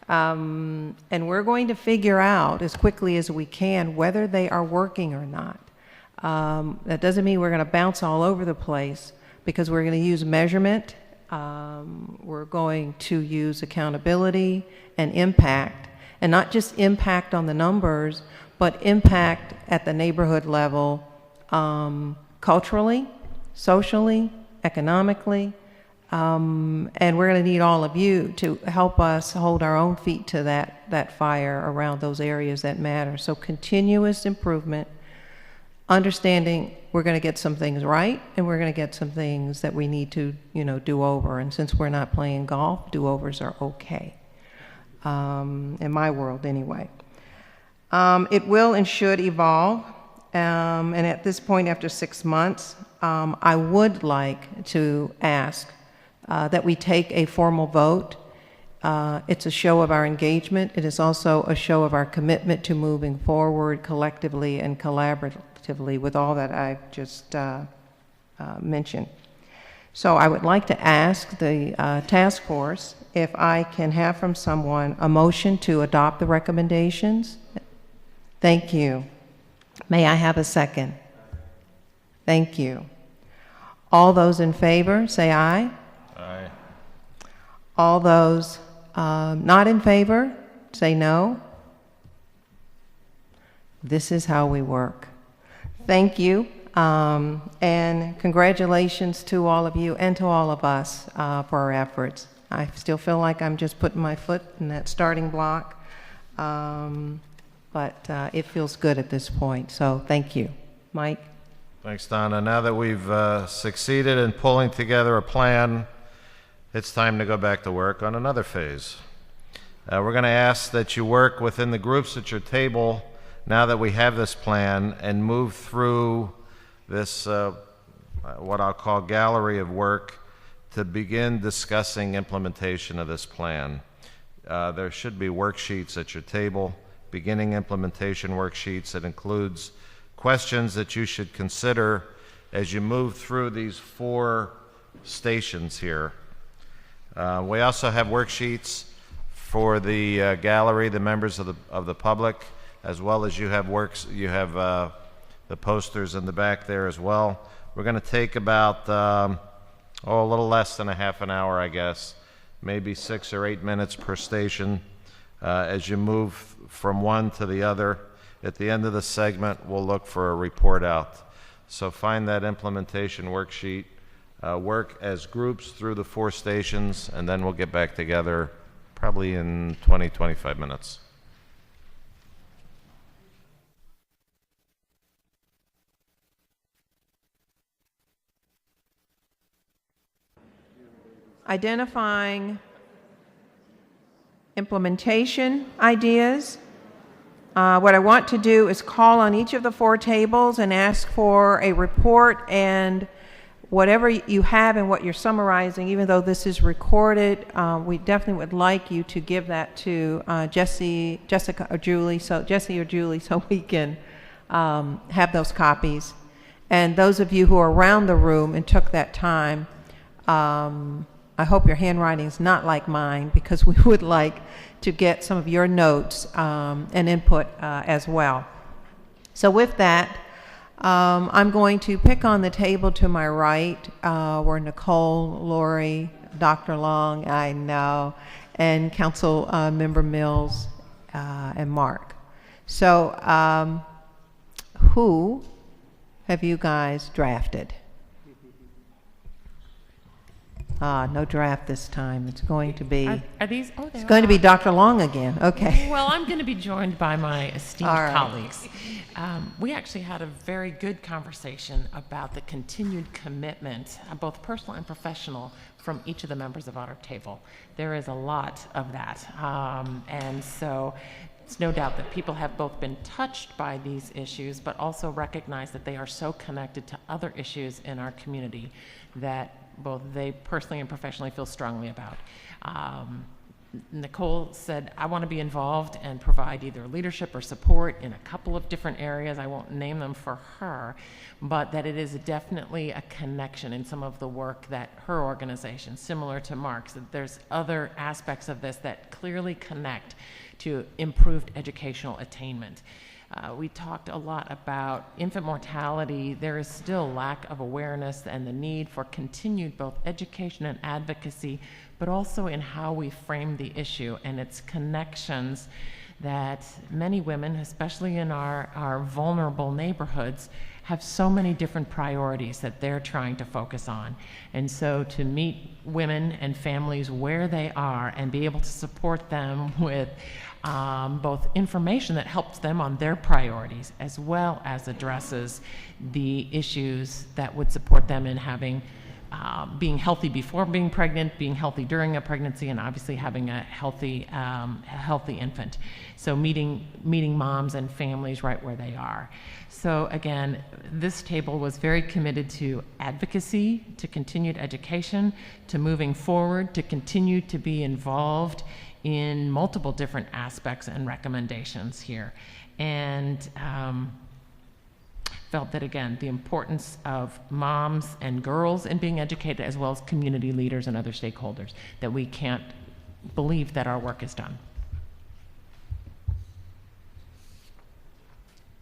and we're going to figure out as quickly as we can whether they are working or not. That doesn't mean we're going to bounce all over the place, because we're going to use measurement, we're going to use accountability and impact, and not just impact on the numbers, but impact at the neighborhood level, culturally, socially, economically, and we're going to need all of you to help us hold our own feet to that fire around those areas that matter. So continuous improvement, understanding we're going to get some things right, and we're going to get some things that we need to, do over. And since we're not playing golf, do-overs are okay, in my world anyway. It will and should evolve, and at this point, after 6 months, I would like to ask that we take a formal vote. It's a show of our engagement. It is also a show of our commitment to moving forward collectively and collaboratively with all that I've just mentioned. So I would like to ask the task force if I can have from someone a motion to adopt the recommendations. Thank you. May I have a second? Thank you. All those in favor, say aye. Aye. All those not in favor, say no. This is how we work. Thank you, and congratulations to all of you and to all of us for our efforts. I still feel like I'm just putting my foot in that starting block, but it feels good at this point, so thank you. Mike? Thanks, Donna. Now that we've succeeded in pulling together a plan, it's time to go back to work on another phase. We're going to ask that you work within the groups at your table now that we have this plan and move through this, what I'll call gallery of work, to begin discussing implementation of this plan. There should be worksheets at your table, beginning implementation worksheets that includes questions that you should consider as you move through these 4 stations here. We also have worksheets for the gallery, the members of the public, as well as you have the posters in the back there as well. We're going to take about a little less than a half an hour, I guess, maybe 6 or 8 minutes per station as you move from one to the other. At the end of the segment, we'll look for a report out. So find that implementation worksheet, work as groups through the 4 stations, and then we'll get back together probably in 20-25 minutes. Identifying implementation ideas. What I want to do is call on each of the 4 tables and ask for a report, and whatever you have and what you're summarizing, even though this is recorded, we definitely would like you to give that to Jesse or Julie, so we can have those copies. And those of you who are around the room and took that time, I hope your handwriting is not like mine, because we would like to get some of your notes and input as well. So with that, I'm going to pick on the table to my right, where Nicole, Lori, Dr. Long, I know, and Council Member Mills and Mark. So who have you guys drafted? No draft this time. It's going to be. Are these? Oh, it's going to be Dr. Long again. Okay. Well, I'm going to be joined by my esteemed colleagues. We actually had a very good conversation about the continued commitment, both personal and professional, from each of the members of our table. There is a lot of that, and so it's no doubt that people have both been touched by these issues, but also recognize that they are so connected to other issues in our community that both they personally and professionally feel strongly about. Nicole said, I want to be involved and provide either leadership or support in a couple of different areas. I won't name them for her, but that it is definitely a connection in some of the work that her organization, similar to Mark's, that there's other aspects of this that clearly connect to improved educational attainment. We talked a lot about infant mortality. There is still lack of awareness and the need for continued both education and advocacy, but also in how we frame the issue and its connections that many women, especially in our vulnerable neighborhoods, have so many different priorities that they're trying to focus on. And so to meet women and families where they are and be able to support them with both information that helps them on their priorities, as well as addresses the issues that would support them in having being healthy before being pregnant, being healthy during a pregnancy, and obviously having a healthy infant. So meeting moms and families right where they are. So again, this table was very committed to advocacy, to continued education, to moving forward, to continue to be involved in multiple different aspects and recommendations here. And felt that, again, the importance of moms and girls in being educated, as well as community leaders and other stakeholders, that we can't believe that our work is done.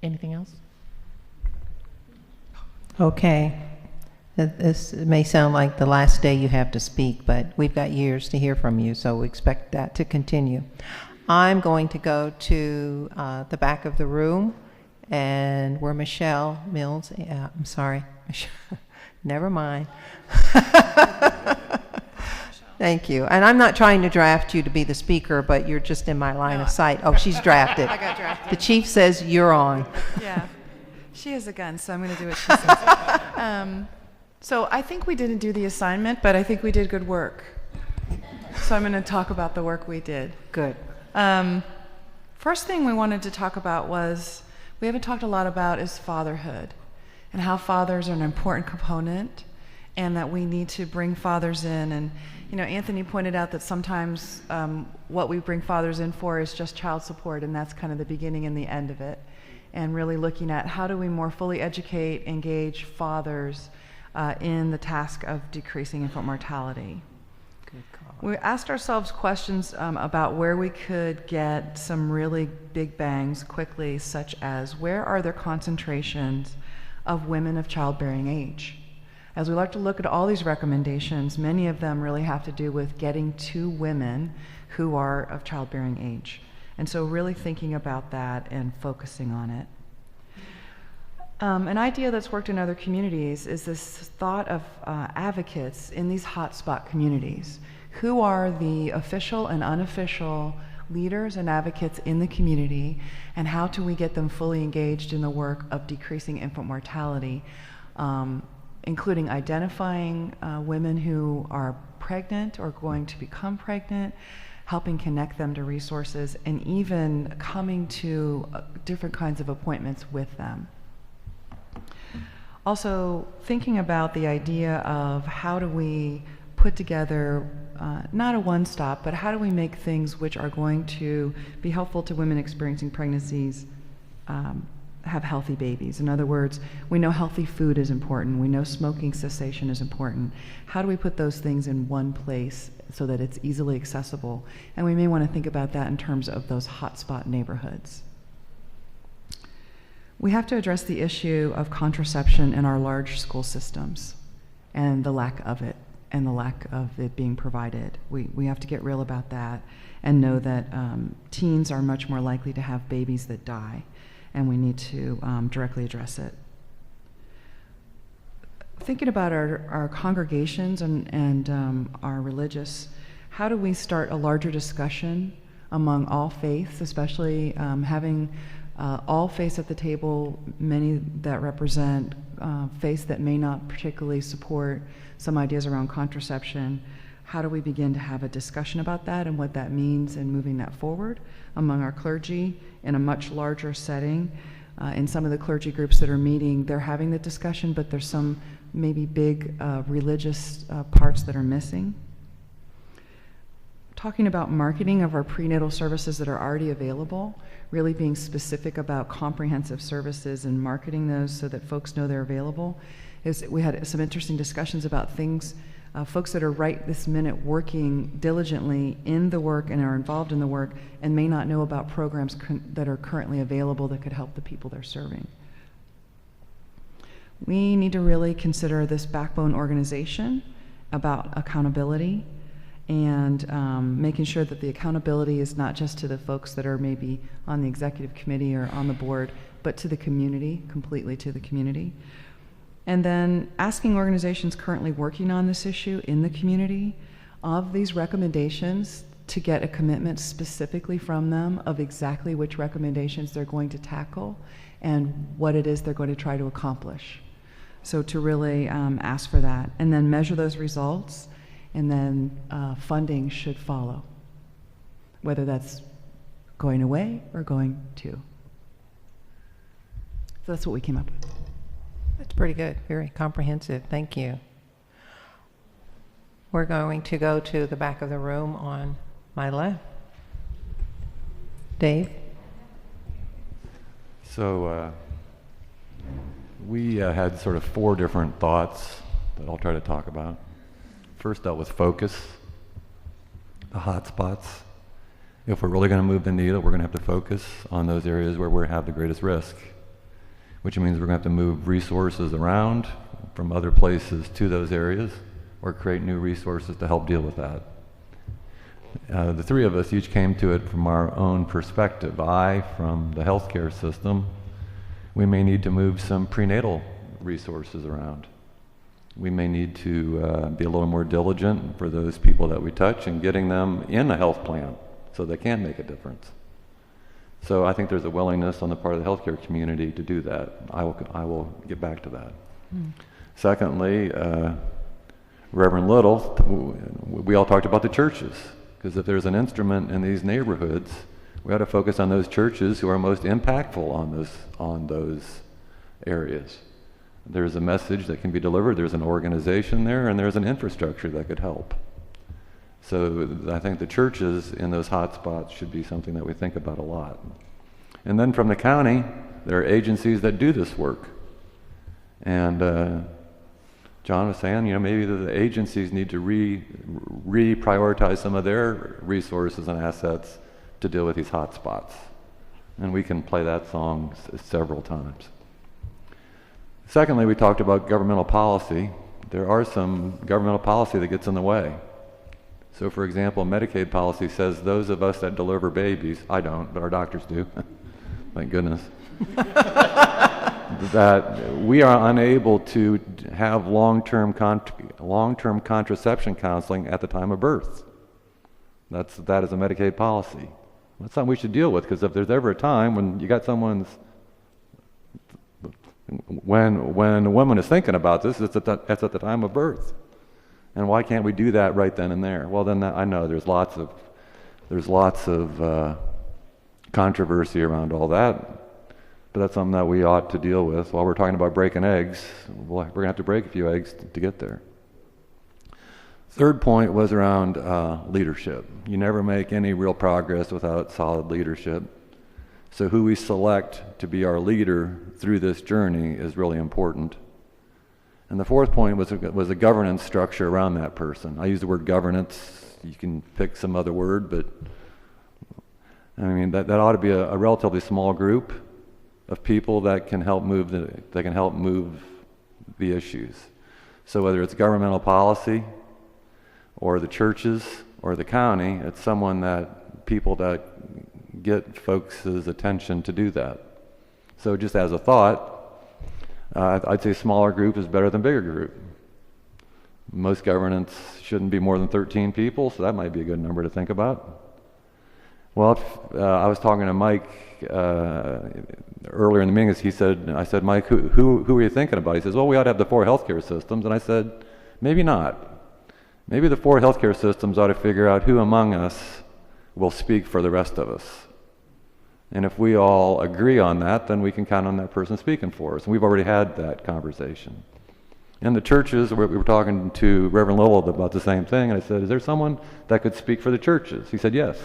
Anything else? Okay. This may sound like the last day you have to speak, but we've got years to hear from you, so we expect that to continue. I'm going to go to the back of the room, and where Michelle Mills, I'm sorry, never mind. Thank you. And I'm not trying to draft you to be the speaker, but you're just in my line of sight. Oh, she's drafted. I got drafted. The chief says you're on. Yeah. She has a gun, so I'm going to do what she says. So I think we didn't do the assignment, but I think we did good work. So I'm going to talk about the work we did. Good. First thing we wanted to talk about was, we haven't talked a lot about is fatherhood and how fathers are an important component and that we need to bring fathers in. And, you know, Anthony pointed out that sometimes what we bring fathers in for is just child support, and that's kind of the beginning and the end of it. And really looking at how do we more fully educate, engage fathers in the task of decreasing infant mortality. Good call. We asked ourselves questions about where we could get some really big bangs quickly, such as where are there concentrations of women of childbearing age? As we like to look at all these recommendations, many of them really have to do with getting to women who are of childbearing age. And so really thinking about that and focusing on it. An idea that's worked in other communities is this thought of advocates in these hotspot communities. Who are the official and unofficial leaders and advocates in the community, and how do we get them fully engaged in the work of decreasing infant mortality, including identifying women who are pregnant or going to become pregnant, helping connect them to resources, and even coming to different kinds of appointments with them. Also, thinking about the idea of how do we put together, not a one-stop, but how do we make things which are going to be helpful to women experiencing pregnancies have healthy babies. In other words, we know healthy food is important. We know smoking cessation is important. How do we put those things in one place so that it's easily accessible? And we may want to think about that in terms of those hotspot neighborhoods. We have to address the issue of contraception in our large school systems and the lack of it and the lack of it being provided. We have to get real about that and know that teens are much more likely to have babies that die, and we need to directly address it. Thinking about our congregations and our religious, how do we start a larger discussion among all faiths, especially having all faiths at the table, many that represent faiths that may not particularly support some ideas around contraception. How do we begin to have a discussion about that and what that means and moving that forward among our clergy in a much larger setting? In some of the clergy groups that are meeting, they're having the discussion, but there's some maybe big religious parts that are missing. talking about marketing of our prenatal services that are already available, really being specific about comprehensive services and marketing those so that folks know they're available. We had some interesting discussions about things, folks that are right this minute working diligently in the work and are involved in the work and may not know about programs that are currently available that could help the people they're serving. We need to really consider this backbone organization about accountability and making sure that the accountability is not just to the folks that are maybe on the executive committee or on the board, but to the community, completely to the community. And then asking organizations currently working on this issue in the community of these recommendations to get a commitment specifically from them of exactly which recommendations they're going to tackle and what it is they're going to try to accomplish. So to really ask for that and then measure those results, and then funding should follow, whether that's going away or going to. So that's what we came up with. That's pretty good, very comprehensive, thank you. We're going to go to the back of the room on my left. Dave? So we had sort of 4 different thoughts that I'll try to talk about. First dealt with focus, the hot spots. If we're really going to move the needle, we're going to have to focus on those areas where we have the greatest risk, which means we're going to have to move resources around from other places to those areas or create new resources to help deal with that. The 3 of us each came to it from our own perspective. I, from the healthcare system, we may need to move some prenatal resources around. We may need to be a little more diligent for those people that we touch and getting them in a health plan so they can make a difference. So I think there's a willingness on the part of the healthcare community to do that. I will get back to that. Secondly, Reverend Little, we all talked about the churches, because if there's an instrument in these neighborhoods, we ought to focus on those churches who are most impactful on those areas. There's a message that can be delivered, there's an organization there, and there's an infrastructure that could help. So I think the churches in those hot spots should be something that we think about a lot. And then from the county, there are agencies that do this work. And John was saying, maybe the agencies need to reprioritize some of their resources and assets to deal with these hot spots. And we can play that song several times. Secondly, we talked about governmental policy. There are some governmental policy that gets in the way. So for example, Medicaid policy says those of us that deliver babies, I don't, but our doctors do, thank goodness, that we are unable to have long-term contraception counseling at the time of birth. That is a Medicaid policy. That's something we should deal with, because if there's ever a time when you got when a woman is thinking about this, it's at the time of birth. And why can't we do that right then and there? Well, then I know there's lots of controversy around all that, but that's something that we ought to deal with. While we're talking about breaking eggs, we're going to have to break a few eggs to get there. Third point was around leadership. You never make any real progress without solid leadership. So who we select to be our leader through this journey is really important. And the fourth point was a governance structure around that person. I use the word governance. You can pick some other word, but I mean that ought to be a relatively small group of people that can help move the issues. So whether it's governmental policy, or the churches, or the county, it's people that get folks' attention to do that. So just as a thought, I'd say smaller group is better than bigger group. Most governance shouldn't be more than 13 people, so that might be a good number to think about. Well, I was talking to Mike earlier in the meeting. I said, Mike, who are you thinking about? He says, well, we ought to have the 4 healthcare systems. And I said, maybe not. Maybe the 4 healthcare systems ought to figure out who among us will speak for the rest of us. And if we all agree on that, then we can count on that person speaking for us. And we've already had that conversation. In the churches, we were talking to Reverend Lowell about the same thing, and I said, is there someone that could speak for the churches? He said, yes.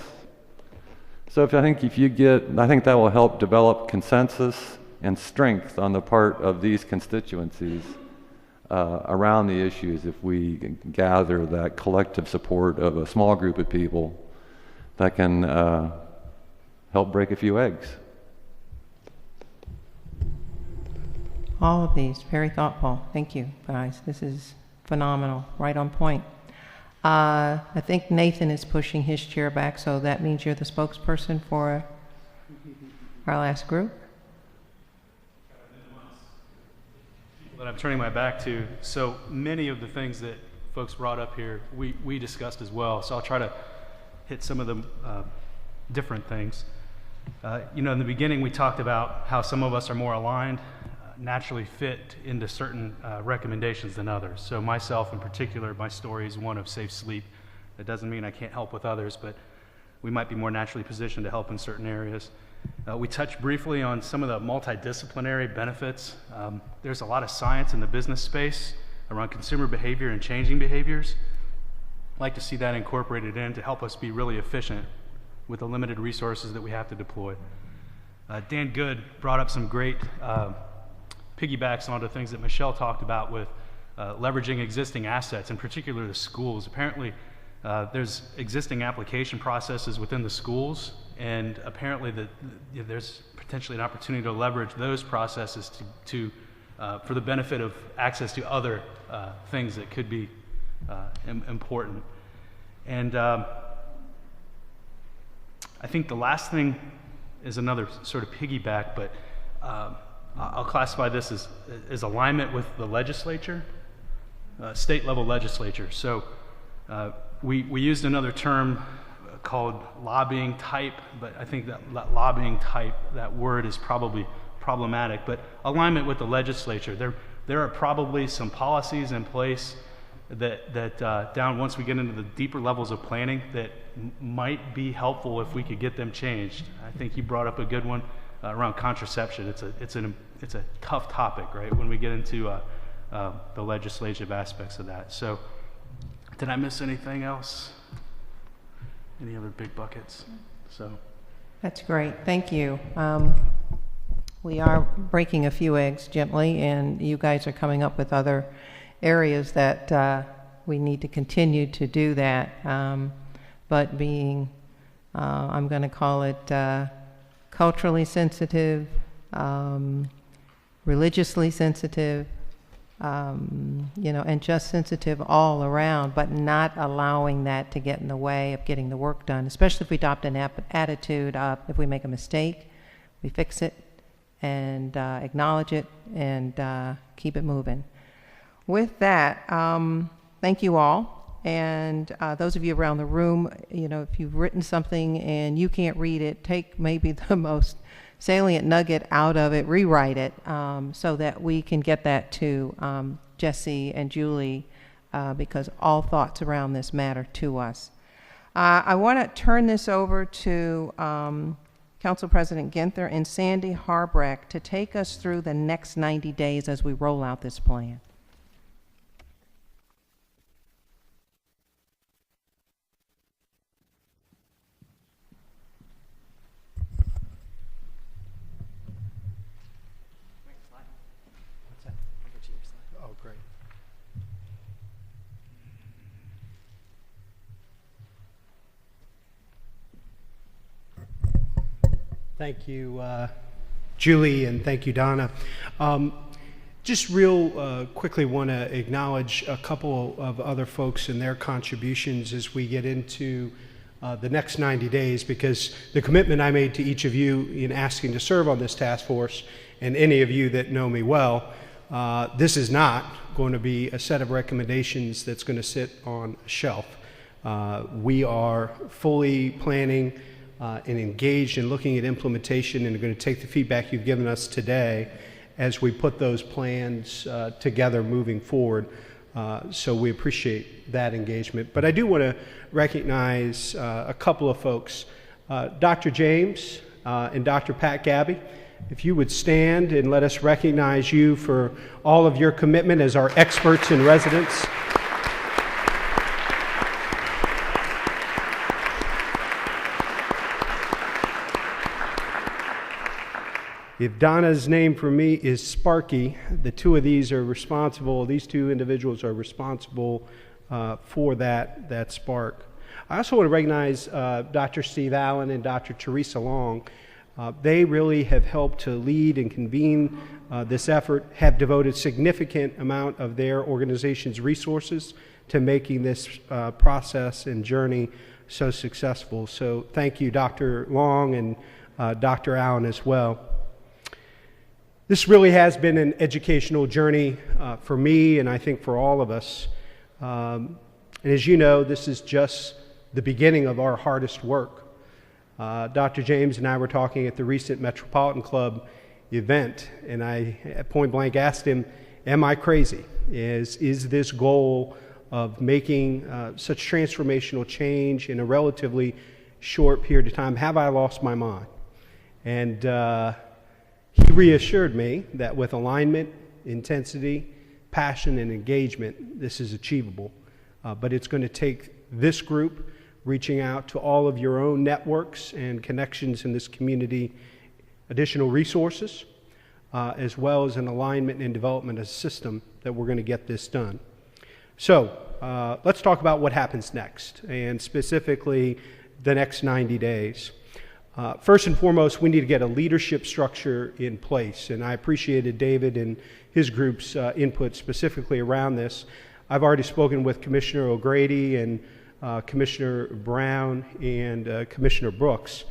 So I think that will help develop consensus and strength on the part of these constituencies around the issues if we gather that collective support of a small group of people that can help break a few eggs. All of these, very thoughtful. Thank you, guys. This is phenomenal, right on point. I think Nathan is pushing his chair back, so that means you're the spokesperson for our last group. That I'm turning my back to. So many of the things that folks brought up here, we discussed as well. So I'll try to hit some of the different things. In the beginning, we talked about how some of us are more aligned, naturally fit into certain recommendations than others. So myself in particular, my story is one of safe sleep. That doesn't mean I can't help with others, but we might be more naturally positioned to help in certain areas. We touched briefly on some of the multidisciplinary benefits. There's a lot of science in the business space around consumer behavior and changing behaviors. I'd like to see that incorporated in to help us be really efficient with the limited resources that we have to deploy. Dan Good brought up some great piggybacks onto things that Michelle talked about with leveraging existing assets, in particular the schools. Apparently, there's existing application processes within the schools, and apparently there's potentially an opportunity to leverage those processes for the benefit of access to other things that could be important. And I think the last thing is another sort of piggyback, but I'll classify this as alignment with the legislature, state level legislature. So we used another term called lobbying type, but I think that lobbying type, that word is probably problematic, but alignment with the legislature. There are probably some policies in place that down once we get into the deeper levels of planning that might be helpful if we could get them changed. I think you brought up a good one around contraception. It's a tough topic, right, when we get into the legislative aspects of that. So did I miss anything else? Any other big buckets? So That's great. Thank you. We are breaking a few eggs gently, and you guys are coming up with other areas that we need to continue to do that. But being, I'm going to call it culturally sensitive, religiously sensitive, and just sensitive all around, but not allowing that to get in the way of getting the work done, especially if we adopt an attitude of if we make a mistake, we fix it and acknowledge it and keep it moving. With that, thank you all. And those of you around the room, if you've written something and you can't read it, take maybe the most salient nugget out of it, rewrite it, so that we can get that to Jesse and Julie, because all thoughts around this matter to us. I want to turn this over to Council President Ginther and Sandy Harbrecht to take us through the next 90 days as we roll out this plan. Oh, great. Thank you, Julie, and thank you, Donna. Just real quickly want to acknowledge a couple of other folks and their contributions as we get into the next 90 days, because the commitment I made to each of you in asking to serve on this task force, and any of you that know me well, this is not going to be a set of recommendations that's going to sit on a shelf. We are fully planning and engaged in looking at implementation, and are going to take the feedback you've given us today as we put those plans together moving forward. So we appreciate that engagement. But I do want to recognize a couple of folks. Dr. James and Dr. Pat Gabby, if you would stand and let us recognize you for all of your commitment as our experts in residence. If Donna's name for me is Sparky, the two of these are responsible, these two individuals are responsible for that spark. I also want to recognize Dr. Steve Allen and Dr. Teresa Long. They really have helped to lead and convene this effort, have devoted significant amount of their organization's resources to making this process and journey so successful. So thank you, Dr. Long and Dr. Allen as well. This really has been an educational journey for me and I think for all of us. And as you know, this is just the beginning of our hardest work. Dr. James and I were talking at the recent Metropolitan Club event, and I at point blank asked him, am I crazy? Is this goal of making such transformational change in a relatively short period of time, have I lost my mind? And he reassured me that with alignment, intensity, passion, and engagement, this is achievable. But it's going to take this group reaching out to all of your own networks and connections in this community, additional resources, as well as an alignment and development of a system that we're going to get this done. So let's talk about what happens next, and specifically the next 90 days. First and foremost, we need to get a leadership structure in place, and I appreciated David and his group's input specifically around this. I've already spoken with Commissioner O'Grady and Commissioner Brown and Commissioner Brooks.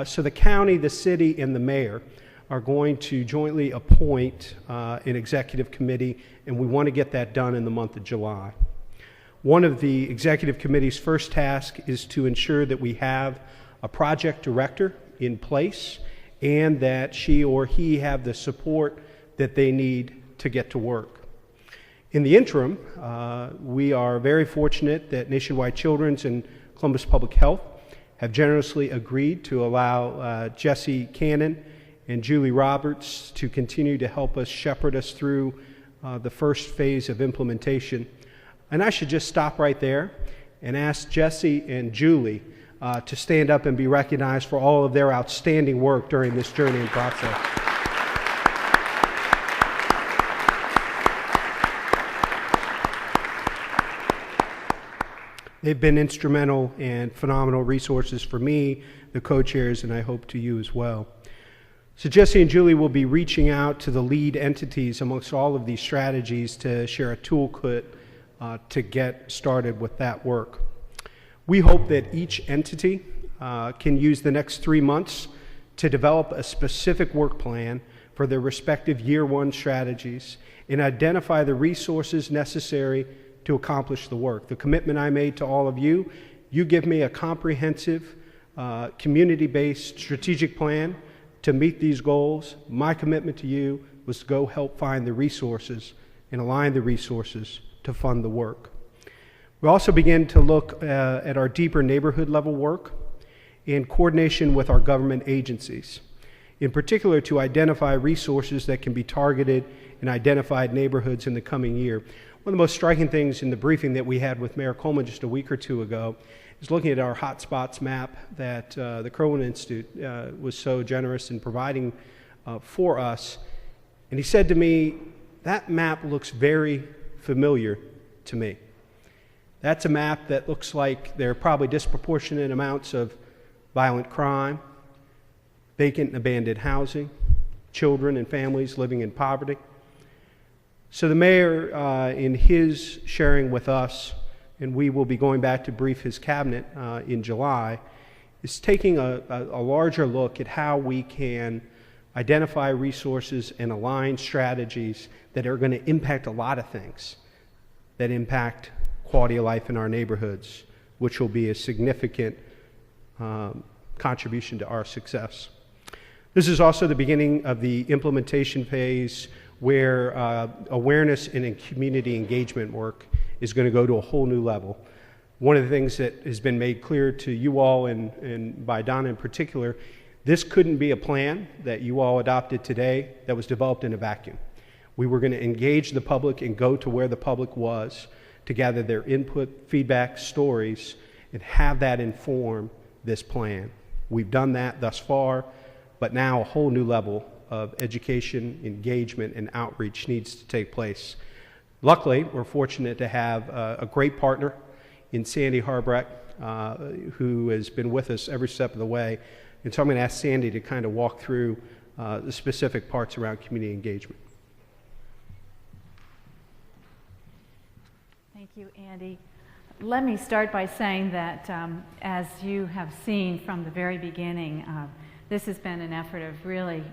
So the county, the city, and the mayor are going to jointly appoint an executive committee, and we want to get that done in the month of July. One of the executive committee's first tasks is to ensure that we have a project director in place and that she or he have the support that they need to get to work. In the interim, we are very fortunate that Nationwide Children's and Columbus Public Health have generously agreed to allow Jesse Cannon and Julie Roberts to continue to help us shepherd us through the first phase of implementation. And I should just stop right there and ask Jesse and Julie to stand up and be recognized for all of their outstanding work during this journey and process. They've been instrumental and phenomenal resources for me, the co-chairs, and I hope to you as well. So Jesse and Julie will be reaching out to the lead entities amongst all of these strategies to share a toolkit to get started with that work. We hope that each entity can use the next 3 months to develop a specific work plan for their respective year one strategies and identify the resources necessary to accomplish the work. The commitment I made to all of you, you give me a comprehensive, community-based strategic plan to meet these goals. My commitment to you was to go help find the resources and align the resources to fund the work. We also begin to look at our deeper neighborhood level work in coordination with our government agencies, in particular to identify resources that can be targeted in identified neighborhoods in the coming year. One of the most striking things in the briefing that we had with Mayor Coleman just a week or two ago is looking at our hotspots map that the Kerwin Institute was so generous in providing for us. And he said to me, that map looks very familiar to me. That's a map that looks like there are probably disproportionate amounts of violent crime, vacant and abandoned housing, children and families living in poverty. So the mayor, in his sharing with us, and we will be going back to brief his cabinet in July, is taking a larger look at how we can identify resources and align strategies that are going to impact a lot of things, that impact quality of life in our neighborhoods, which will be a significant contribution to our success. This is also the beginning of the implementation phase where awareness and community engagement work is going to go to a whole new level. One of the things that has been made clear to you all and by Donna in particular, This couldn't be a plan that you all adopted today that was developed in a vacuum. We were going to engage the public and go to where the public was to gather their input, feedback, stories, and have that inform this plan. We've done that thus far, but now a whole new level of education, engagement, and outreach needs to take place. Luckily, we're fortunate to have a great partner in Sandy Harbrecht, who has been with us every step of the way. And so I'm going to ask Sandy to kind of walk through the specific parts around community engagement. Thank you, Andy. Let me start by saying that as you have seen from the very beginning, this has been an effort of really,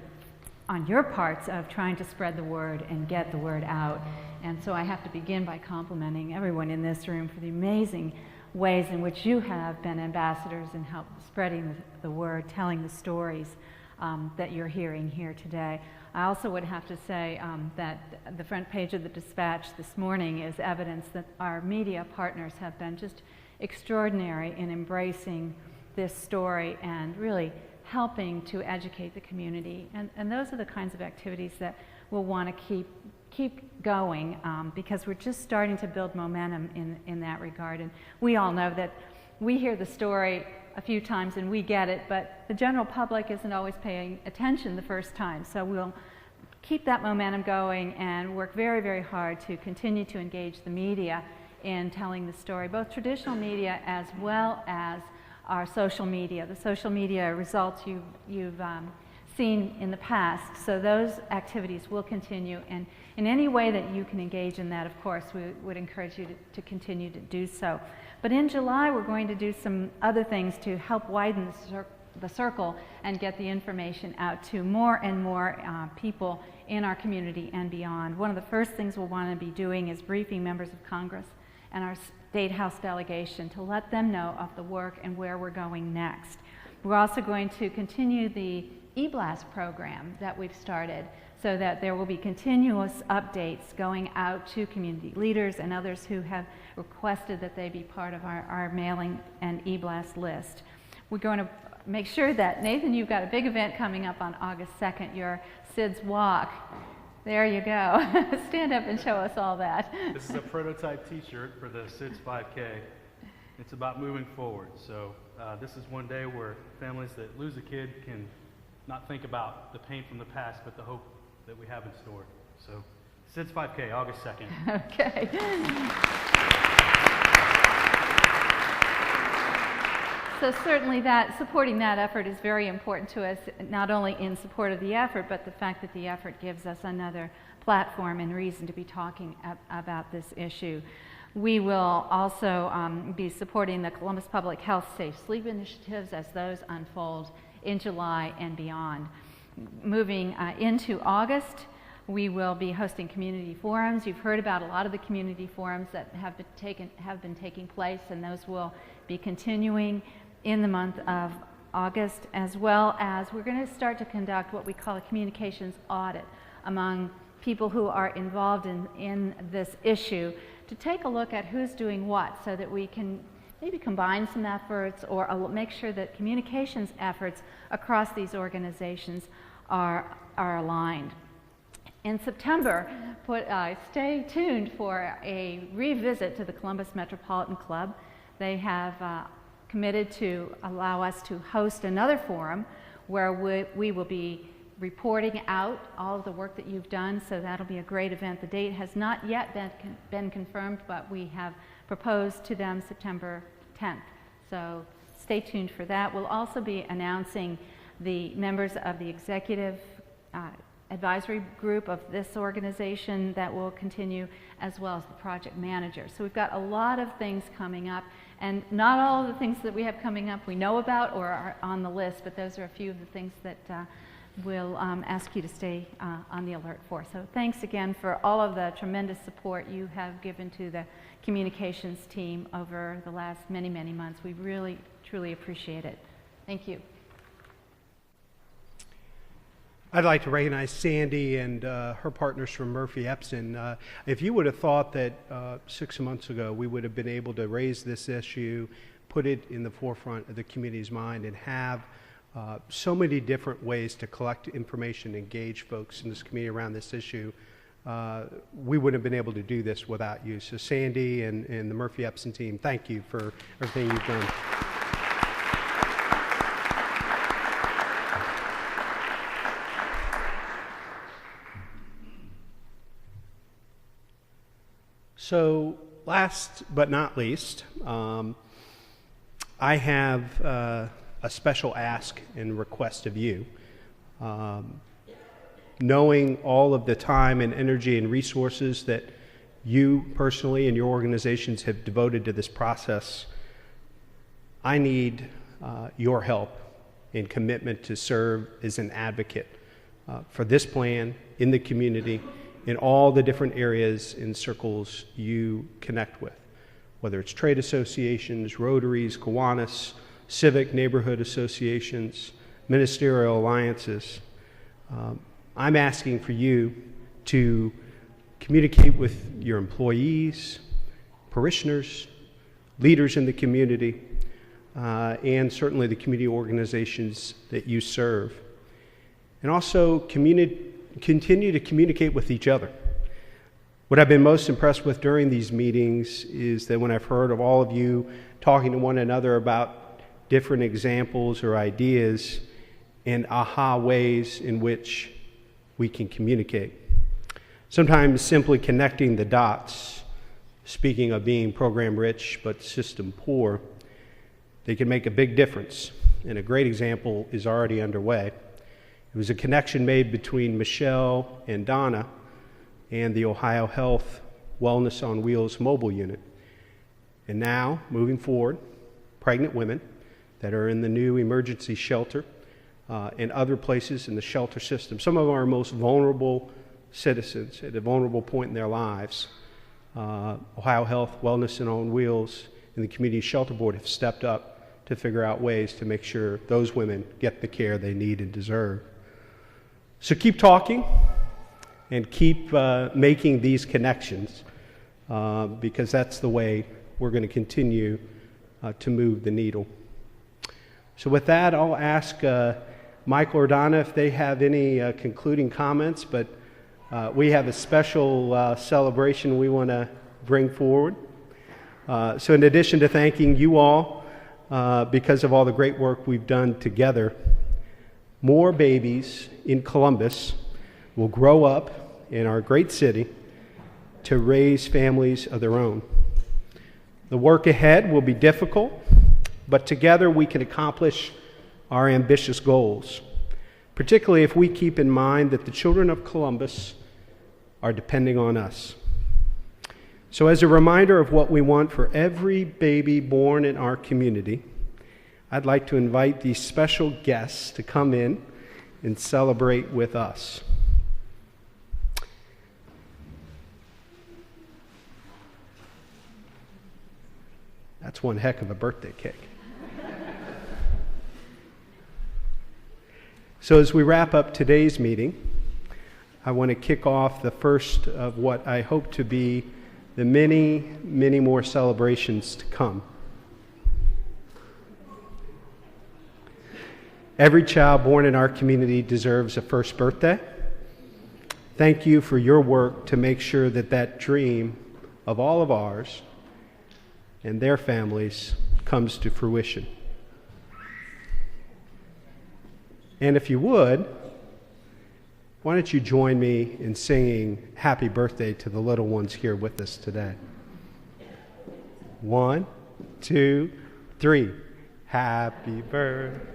on your parts, of trying to spread the word and get the word out. And so I have to begin by complimenting everyone in this room for the amazing ways in which you have been ambassadors and help spreading the word, telling the stories that you're hearing here today. I also would have to say that the front page of the Dispatch this morning is evidence that our media partners have been just extraordinary in embracing this story and really helping to educate the community. And those are the kinds of activities that we'll want to keep going because we're just starting to build momentum in that regard. And we all know that we hear the story a few times and we get it, but the general public isn't always paying attention the first time. So we'll keep that momentum going and work very, very hard to continue to engage the media in telling the story, both traditional media as well as our social media. The social media results you've seen in the past, so those activities will continue, and in any way that you can engage in that, of course, we would encourage you to continue to do so. But in July, we're going to do some other things to help widen the circle and get the information out to more and more people in our community and beyond. One of the first things we'll want to be doing is briefing members of Congress and our State House delegation to let them know of the work and where we're going next. We're also going to continue the eBlast program that we've started so that there will be continuous updates going out to community leaders and others who have requested that they be part of our mailing and eBlast list. We're going to make sure that, Nathan, you've got a big event coming up on August 2nd, your SIDS Walk. There you go. Stand up and show us all that. This is a prototype t-shirt for the SIDS 5K. It's about moving forward. So this is one day where families that lose a kid can not think about the pain from the past, but the hope that we have in store. So SIDS 5K, August 2nd. Okay. So certainly supporting that effort is very important to us, not only in support of the effort, but the fact that the effort gives us another platform and reason to be talking about this issue. We will also be supporting the Columbus Public Health Safe Sleep initiatives as those unfold in July and beyond. Moving into August, we will be hosting community forums. You've heard about a lot of the community forums that have been taking place, and those will be continuing in the month of August, as well as we're going to start to conduct what we call a communications audit among people who are involved in this issue to take a look at who's doing what so that we can maybe combine some efforts or make sure that communications efforts across these organizations are aligned. In September, stay tuned for a revisit to the Columbus Metropolitan Club. They have committed to allow us to host another forum where we will be reporting out all of the work that you've done, so that'll be a great event. The date has not yet been confirmed, but we have proposed to them September 10th. So stay tuned for that. We'll also be announcing the members of the executive advisory group of this organization that will continue, as well as the project manager. So we've got a lot of things coming up, and not all of the things that we have coming up we know about or are on the list, but those are a few of the things that we'll ask you to stay on the alert for. So thanks again for all of the tremendous support you have given to the communications team over the last many, many months. We really, truly appreciate it. Thank you. I'd like to recognize Sandy and her partners from Murphy Epson. If you would have thought that 6 months ago we would have been able to raise this issue, put it in the forefront of the community's mind, and have so many different ways to collect information, engage folks in this community around this issue. We wouldn't have been able to do this without you. So Sandy and the Murphy Epson team, thank you for everything you've done. So last but not least, I have a special ask and request of you. Knowing all of the time and energy and resources that you personally and your organizations have devoted to this process, I need your help and commitment to serve as an advocate for this plan in the community in all the different areas and circles you connect with, whether it's trade associations, Rotaries, Kiwanis, civic neighborhood associations, ministerial alliances. I'm asking for you to communicate with your employees, parishioners, leaders in the community, and certainly the community organizations that you serve. And also continue to communicate with each other. What I've been most impressed with during these meetings is that when I've heard of all of you talking to one another about different examples or ideas and aha ways in which we can communicate. Sometimes simply connecting the dots, speaking of being program rich but system poor, they can make a big difference. And a great example is already underway. It was a connection made between Michelle and Donna and the Ohio Health Wellness on Wheels mobile unit. And now, moving forward, pregnant women that are in the new emergency shelter and other places in the shelter system, some of our most vulnerable citizens at a vulnerable point in their lives, Ohio Health Wellness and on Wheels and the Community Shelter Board have stepped up to figure out ways to make sure those women get the care they need and deserve. So keep talking and keep making these connections because that's the way we're going to continue to move the needle. So with that, I'll ask Michael or Donna if they have any concluding comments, but we have a special celebration we want to bring forward. So in addition to thanking you all because of all the great work we've done together, more babies in Columbus will grow up in our great city to raise families of their own. The work ahead will be difficult, but together we can accomplish our ambitious goals, particularly if we keep in mind that the children of Columbus are depending on us. So as a reminder of what we want for every baby born in our community, I'd like to invite these special guests to come in and celebrate with us. That's one heck of a birthday cake. So as we wrap up today's meeting, I want to kick off the first of what I hope to be the many, many more celebrations to come. Every child born in our community deserves a first birthday. Thank you for your work to make sure that that dream of all of ours and their families comes to fruition. And if you would, why don't you join me in singing happy birthday to the little ones here with us today? 1, 2, 3. Happy birthday.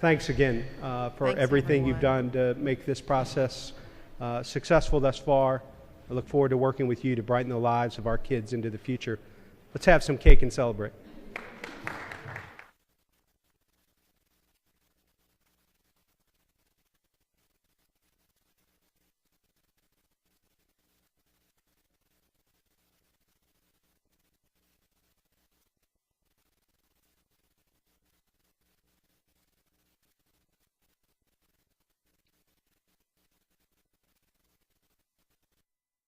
Thanks again for everything you've done to make this process successful thus far. I look forward to working with you to brighten the lives of our kids into the future. Let's have some cake and celebrate.